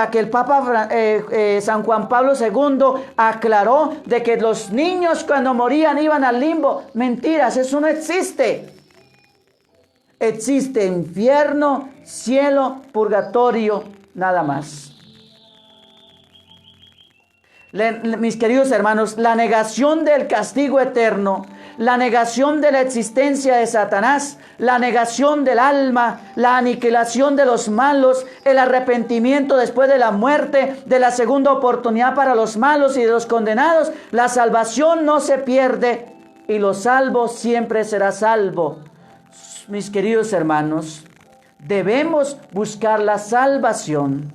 que el Papa San Juan Pablo II aclaró de que los niños cuando morían iban al limbo. Mentiras, eso no existe. Existe infierno, cielo, purgatorio, nada más. Mis queridos hermanos, la negación del castigo eterno, la negación de la existencia de Satanás, la negación del alma, la aniquilación de los malos, el arrepentimiento después de la muerte, de la segunda oportunidad para los malos y de los condenados, la salvación no se pierde y los salvos siempre será salvo. Mis queridos hermanos, debemos buscar la salvación.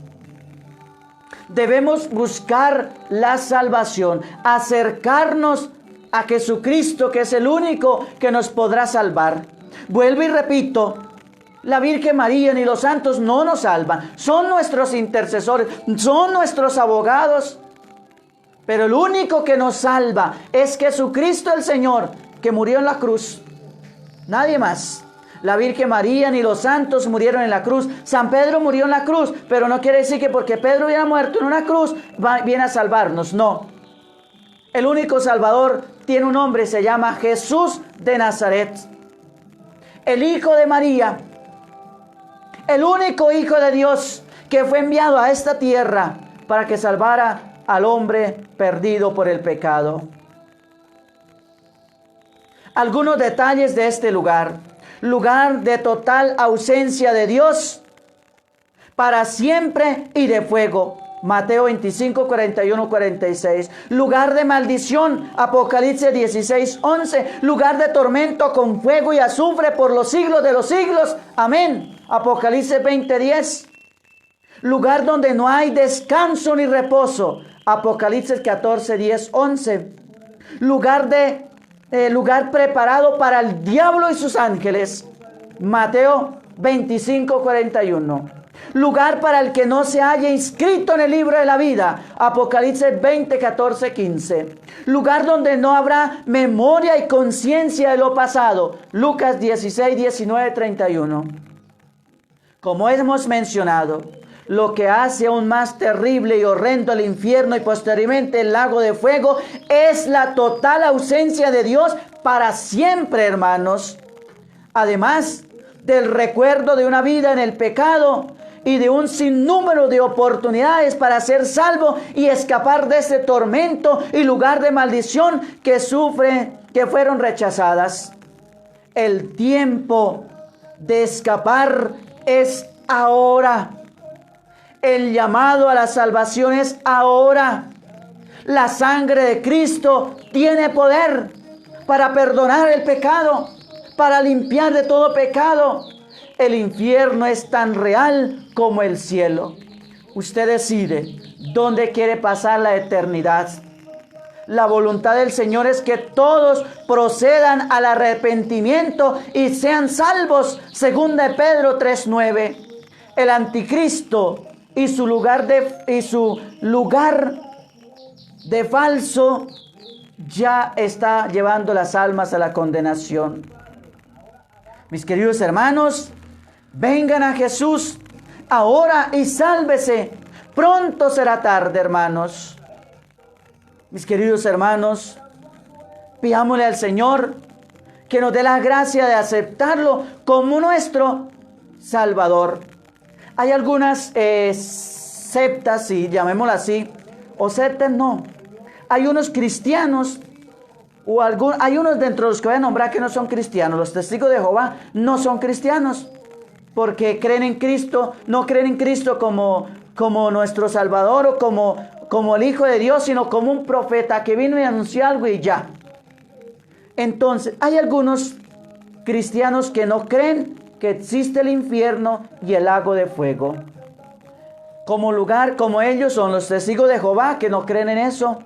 Debemos buscar la salvación, acercarnos a Jesucristo, que es el único que nos podrá salvar. Vuelvo y repito, la Virgen María ni los santos no nos salvan. Son nuestros intercesores, son nuestros abogados. Pero el único que nos salva es Jesucristo el Señor, que murió en la cruz. Nadie más. La Virgen María ni los santos murieron en la cruz. San Pedro murió en la cruz, pero no quiere decir que porque Pedro hubiera muerto en una cruz, viene a salvarnos. No. El único Salvador tiene un nombre, se llama Jesús de Nazaret. El Hijo de María. El único Hijo de Dios que fue enviado a esta tierra para que salvara al hombre perdido por el pecado. Algunos detalles de este lugar. Lugar de total ausencia de Dios para siempre y de fuego. Mateo 25, 41, 46. Lugar de maldición. Apocalipsis 16, 11. Lugar de tormento con fuego y azufre por los siglos de los siglos. Amén. Apocalipsis 20, 10. Lugar donde no hay descanso ni reposo. Apocalipsis 14, 10, 11. Lugar preparado para el diablo y sus ángeles. Mateo 25:41. Lugar para el que no se haya inscrito en el libro de la vida. Apocalipsis 20:14-15. Lugar donde no habrá memoria y conciencia de lo pasado. Lucas 16:19-31. Como hemos mencionado, lo que hace aún más terrible y horrendo el infierno y posteriormente el lago de fuego es la total ausencia de Dios para siempre, hermanos. Además del recuerdo de una vida en el pecado y de un sinnúmero de oportunidades para ser salvo y escapar de ese tormento y lugar de maldición que fueron rechazadas. El tiempo de escapar es ahora. El llamado a la salvación es ahora. La sangre de Cristo tiene poder para perdonar el pecado, para limpiar de todo pecado. El infierno es tan real como el cielo. Usted decide dónde quiere pasar la eternidad. La voluntad del Señor es que todos procedan al arrepentimiento y sean salvos. Segunda de Pedro 3:9. El anticristo y su lugar de falso ya está llevando las almas a la condenación. Mis queridos hermanos, vengan a Jesús ahora y sálvese. Pronto será tarde, hermanos. Mis queridos hermanos, pidámosle al Señor que nos dé la gracia de aceptarlo como nuestro Salvador. Hay algunas sectas, si llamémoslas así, o sectas no. Hay unos cristianos, hay unos dentro de los que voy a nombrar que no son cristianos. Los testigos de Jehová no son cristianos, porque creen en Cristo, no creen en Cristo como nuestro Salvador o como el Hijo de Dios, sino como un profeta que vino y anunció algo y ya. Entonces, hay algunos cristianos que no creen que existe el infierno y el lago de fuego. Como ellos son los testigos de Jehová, que no creen en eso.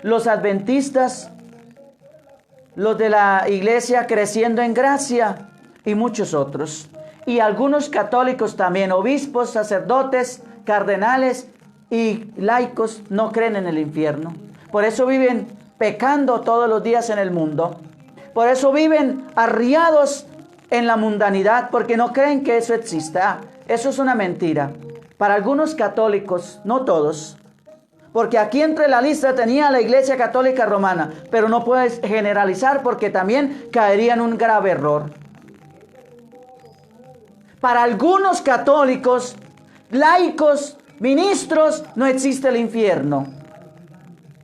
Los adventistas, los de la iglesia Creciendo en Gracia y muchos otros. Y algunos católicos también, obispos, sacerdotes, cardenales y laicos no creen en el infierno. Por eso viven pecando todos los días en el mundo. Por eso viven arriados en la mundanidad, porque no creen que eso exista. Eso es una mentira. Para algunos católicos, no todos. Porque aquí entre la lista tenía la Iglesia Católica Romana, pero no puedes generalizar porque también caería en un grave error. Para algunos católicos, laicos, ministros, no existe el infierno.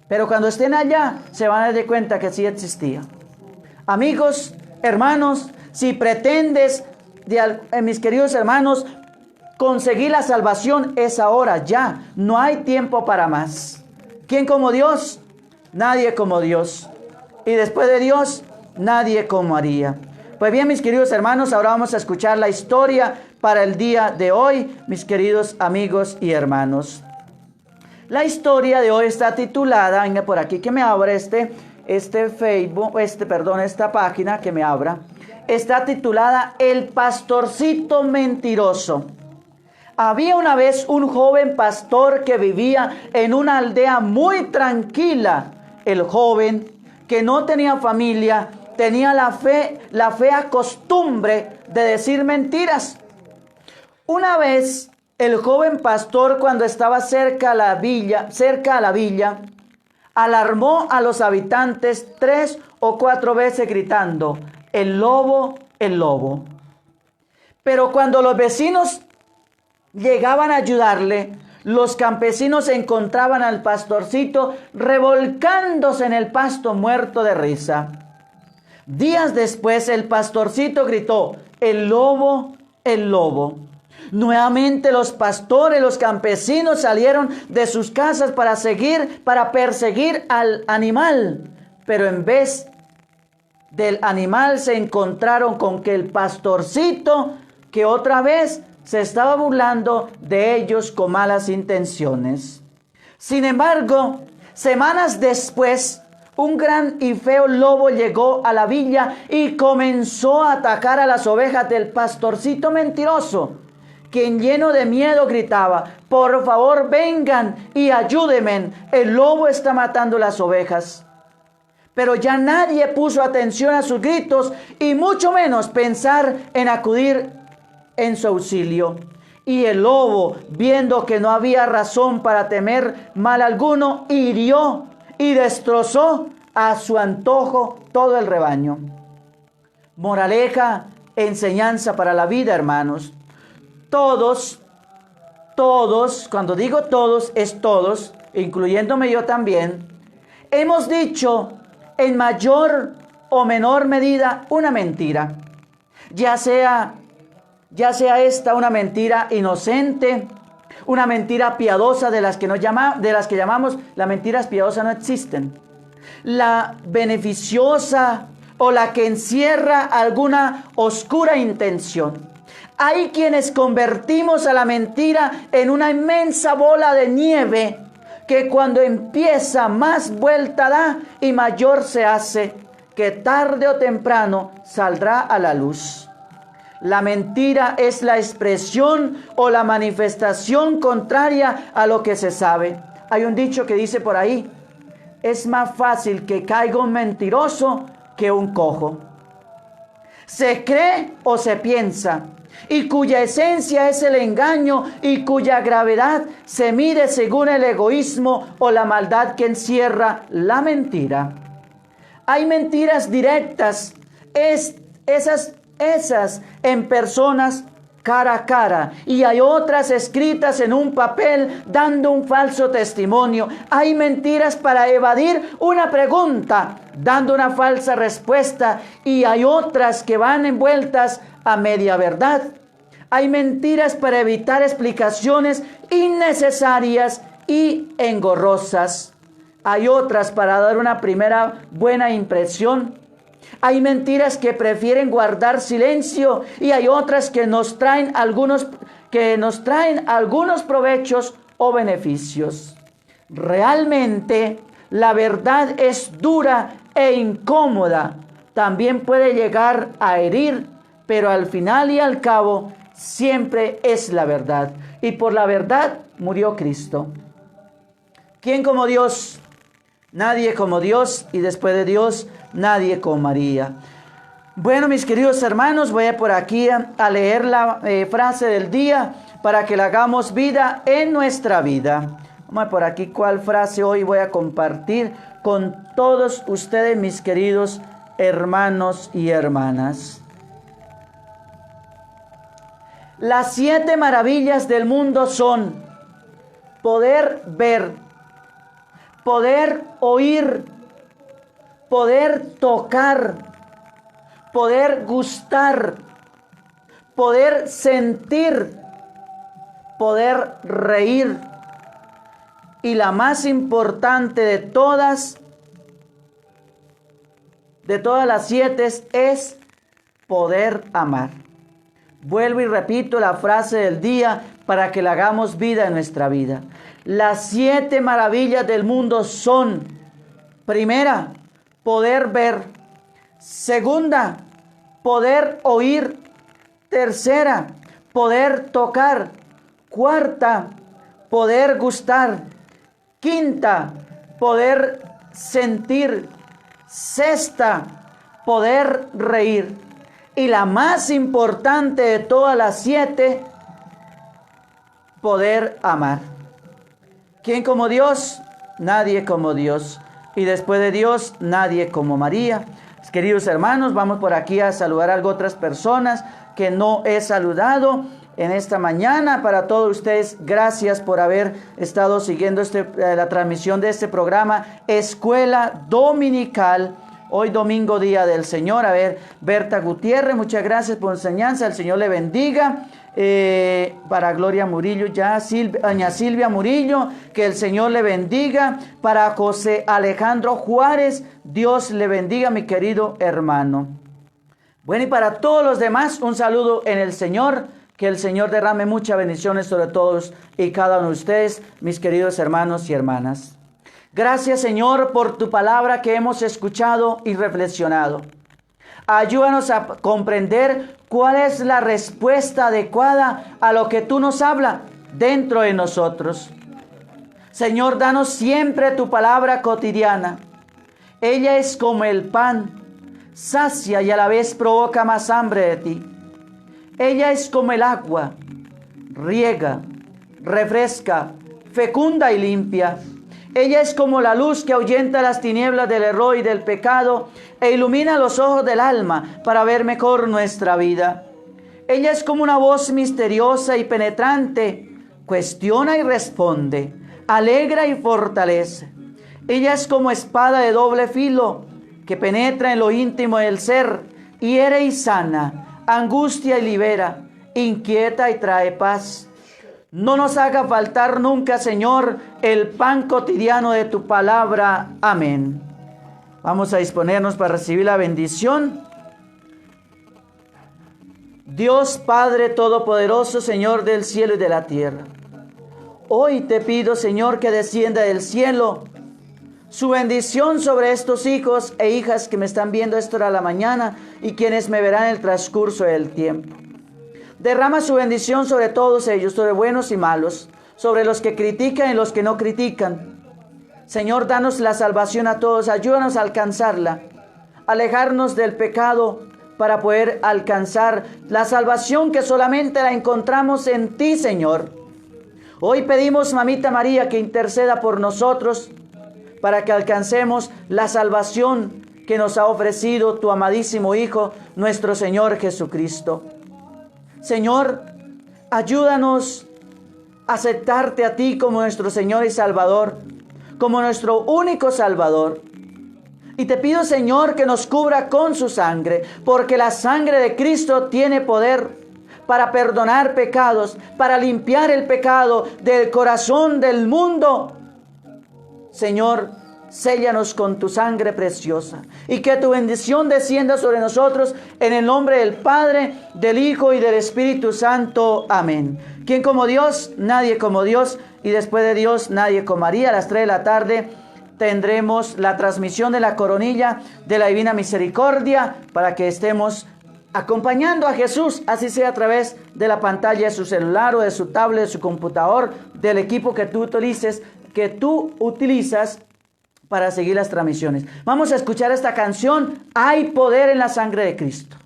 Pero cuando estén allá, se van a dar cuenta que sí existía. Amigos, hermanos, si pretendes, mis queridos hermanos, conseguir la salvación, es ahora, ya. No hay tiempo para más. ¿Quién como Dios? Nadie como Dios. Y después de Dios, nadie como María. Pues bien, mis queridos hermanos, ahora vamos a escuchar la historia para el día de hoy, mis queridos amigos y hermanos. La historia de hoy está titulada, venga por aquí que me abra esta página que me abra. Está titulada El pastorcito mentiroso. Había una vez un joven pastor que vivía en una aldea muy tranquila. El joven, que no tenía familia, tenía la fea costumbre de decir mentiras. Una vez, el joven pastor, cuando estaba cerca a la villa, alarmó a los habitantes 3 o 4 veces gritando: el lobo, el lobo. Pero cuando los vecinos llegaban a ayudarle, los campesinos encontraban al pastorcito revolcándose en el pasto muerto de risa. Días después el pastorcito gritó: el lobo, el lobo. Nuevamente los pastores, los campesinos salieron de sus casas para perseguir al animal, pero en vez del animal se encontraron con que el pastorcito, que otra vez se estaba burlando de ellos con malas intenciones. Sin embargo, semanas después, un gran y feo lobo llegó a la villa y comenzó a atacar a las ovejas del pastorcito mentiroso, quien lleno de miedo gritaba: por favor, vengan y ayúdenme, el lobo está matando las ovejas. Pero ya nadie puso atención a sus gritos y mucho menos pensar en acudir en su auxilio. Y el lobo, viendo que no había razón para temer mal alguno, hirió y destrozó a su antojo todo el rebaño. Moraleja, enseñanza para la vida, hermanos. Todos, cuando digo todos, es todos, incluyéndome yo también, hemos dicho en mayor o menor medida una mentira. Ya sea esta una mentira inocente, una mentira piadosa de las que llamamos, las mentiras piadosas no existen. La beneficiosa o la que encierra alguna oscura intención. Hay quienes convertimos a la mentira en una inmensa bola de nieve que cuando empieza más vuelta da y mayor se hace, que tarde o temprano saldrá a la luz. La mentira es la expresión o la manifestación contraria a lo que se sabe. Hay un dicho que dice por ahí: es más fácil que caiga un mentiroso que un cojo. Se cree o se piensa, y cuya esencia es el engaño y cuya gravedad se mide según el egoísmo o la maldad que encierra la mentira. Hay mentiras directas, esas en personas cara a cara, y hay otras escritas en un papel dando un falso testimonio. Hay mentiras para evadir una pregunta dando una falsa respuesta, y hay otras que van envueltas a media verdad. Hay mentiras para evitar explicaciones innecesarias y engorrosas. Hay otras para dar una primera buena impresión. Hay mentiras que prefieren guardar silencio, y hay otras que nos traen algunos provechos o beneficios. Realmente la verdad es dura e incómoda. También puede llegar a herir, pero al final y al cabo siempre es la verdad. Y por la verdad murió Cristo. ¿Quién como Dios? Nadie como Dios, y después de Dios, nadie como María. Bueno, mis queridos hermanos, voy a por aquí a leer la frase del día para que la hagamos vida en nuestra vida. Vamos a por aquí cuál frase hoy voy a compartir con todos ustedes, mis queridos hermanos y hermanas. Las 7 maravillas del mundo son poder ver, poder oír, poder tocar, poder gustar, poder sentir, poder reír, y la más importante de todas las 7 es poder amar. Vuelvo y repito la frase del día para que la hagamos vida en nuestra vida. Las 7 maravillas del mundo son: primera, poder ver; segunda, poder oír; tercera, poder tocar; cuarta, poder gustar; quinta, poder sentir; sexta, poder reír; y la más importante de todas las 7, poder amar. ¿Quién como Dios? Nadie como Dios. Y después de Dios, nadie como María. Queridos hermanos, vamos por aquí a saludar a otras personas que no he saludado en esta mañana. Para todos ustedes, gracias por haber estado siguiendo la transmisión de este programa Escuela Dominical. Hoy domingo, día del Señor. A ver, Berta Gutiérrez, muchas gracias por enseñanza. El Señor le bendiga. Para Gloria Murillo, doña Silvia Murillo, que el Señor le bendiga. Para José Alejandro Juárez, Dios le bendiga, mi querido hermano. Bueno, y para todos los demás, un saludo en el Señor. Que el Señor derrame muchas bendiciones sobre todos y cada uno de ustedes, mis queridos hermanos y hermanas. Gracias, Señor, por tu palabra que hemos escuchado y reflexionado. Ayúdanos a comprender cuál es la respuesta adecuada a lo que tú nos hablas dentro de nosotros. Señor, danos siempre tu palabra cotidiana. Ella es como el pan, sacia y a la vez provoca más hambre de ti. Ella es como el agua, riega, refresca, fecunda y limpia. Ella es como la luz que ahuyenta las tinieblas del error y del pecado e ilumina los ojos del alma para ver mejor nuestra vida. Ella es como una voz misteriosa y penetrante, cuestiona y responde, alegra y fortalece. Ella es como espada de doble filo que penetra en lo íntimo del ser, hiere y sana, angustia y libera, inquieta y trae paz. No nos haga faltar nunca, Señor, el pan cotidiano de tu palabra. Amén. Vamos a disponernos para recibir la bendición. Dios Padre Todopoderoso, Señor del cielo y de la tierra. Hoy te pido, Señor, que descienda del cielo su bendición sobre estos hijos e hijas que me están viendo esta hora de la mañana y quienes me verán en el transcurso del tiempo. Derrama su bendición sobre todos ellos, sobre buenos y malos, sobre los que critican y los que no critican. Señor, danos la salvación a todos, ayúdanos a alcanzarla, alejarnos del pecado para poder alcanzar la salvación que solamente la encontramos en ti, Señor. Hoy pedimos, Mamita María, que interceda por nosotros para que alcancemos la salvación que nos ha ofrecido tu amadísimo Hijo, nuestro Señor Jesucristo. Señor, ayúdanos a aceptarte a ti como nuestro Señor y Salvador, como nuestro único Salvador. Y te pido, Señor, que nos cubra con su sangre, porque la sangre de Cristo tiene poder para perdonar pecados, para limpiar el pecado del corazón del mundo. Señor, séllanos con tu sangre preciosa y que tu bendición descienda sobre nosotros en el nombre del Padre, del Hijo y del Espíritu Santo. Amén. ¿Quién como Dios? Nadie como Dios. Y después de Dios, nadie como María. A las 3 de la tarde tendremos la transmisión de la coronilla de la Divina Misericordia para que estemos acompañando a Jesús, así sea a través de la pantalla de su celular o de su tablet, de su computador, del equipo que tú utilizas para seguir las transmisiones. Vamos a escuchar esta canción, Hay poder en la sangre de Cristo,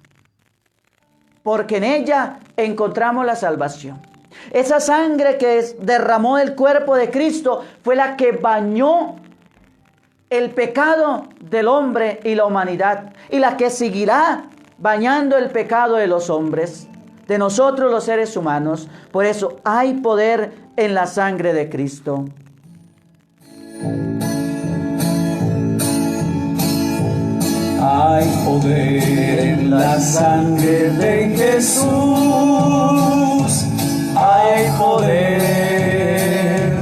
porque en ella encontramos la salvación. Esa sangre que derramó el cuerpo de Cristo fue la que bañó el pecado del hombre y la humanidad, y la que seguirá bañando el pecado de los hombres, de nosotros los seres humanos. Por eso hay poder en la sangre de Cristo. Hay poder en la sangre de Jesús, hay poder,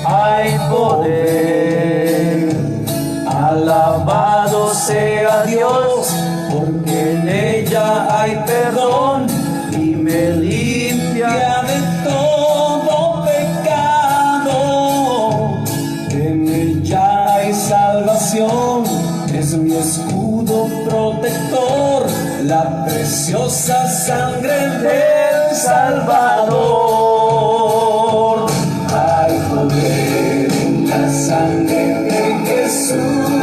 hay poder. Alabado sea Dios, porque en ella hay perdón y me limpia de todo pecado. En ella hay salvación, es mi escudo protector, la preciosa sangre del Salvador. Hay poder en la sangre de Jesús.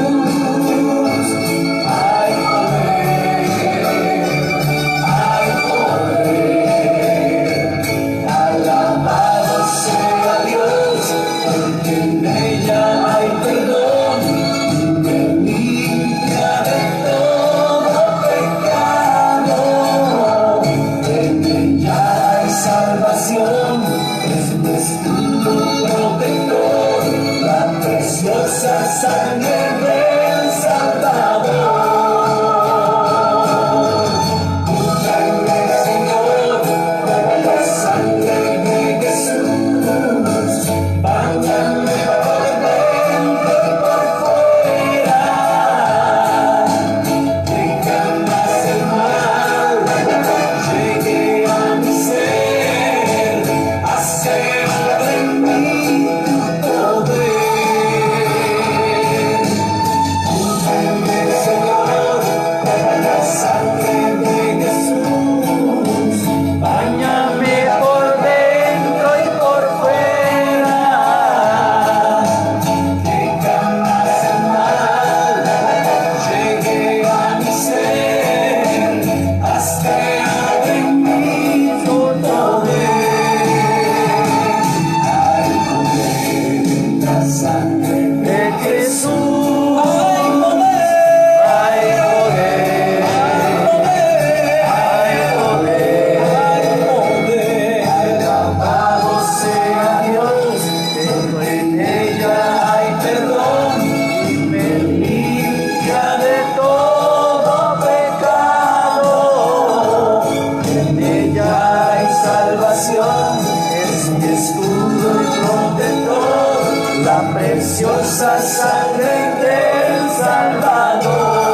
salvación, es mi escudo y protector, la preciosa sangre del Salvador.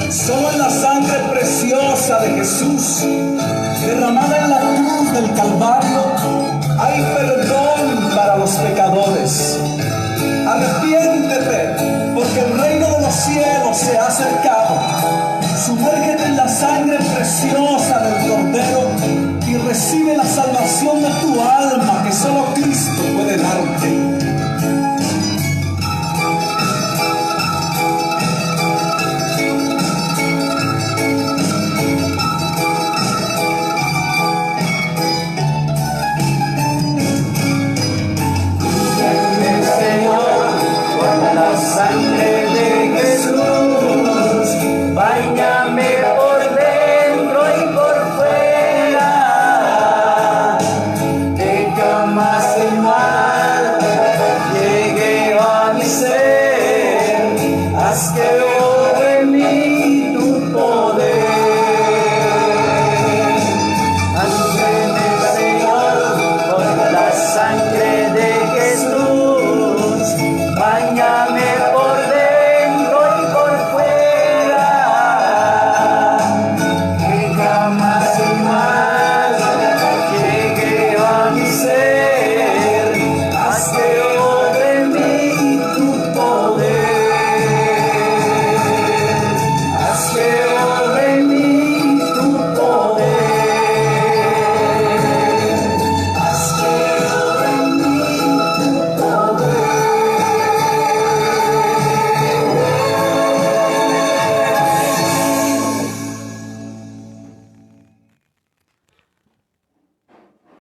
Solo en la sangre preciosa de Jesús, derramada en la cruz del Calvario, hay perdón para los pecadores. Arrepiéntete, porque el reino de los cielos se ha acercado.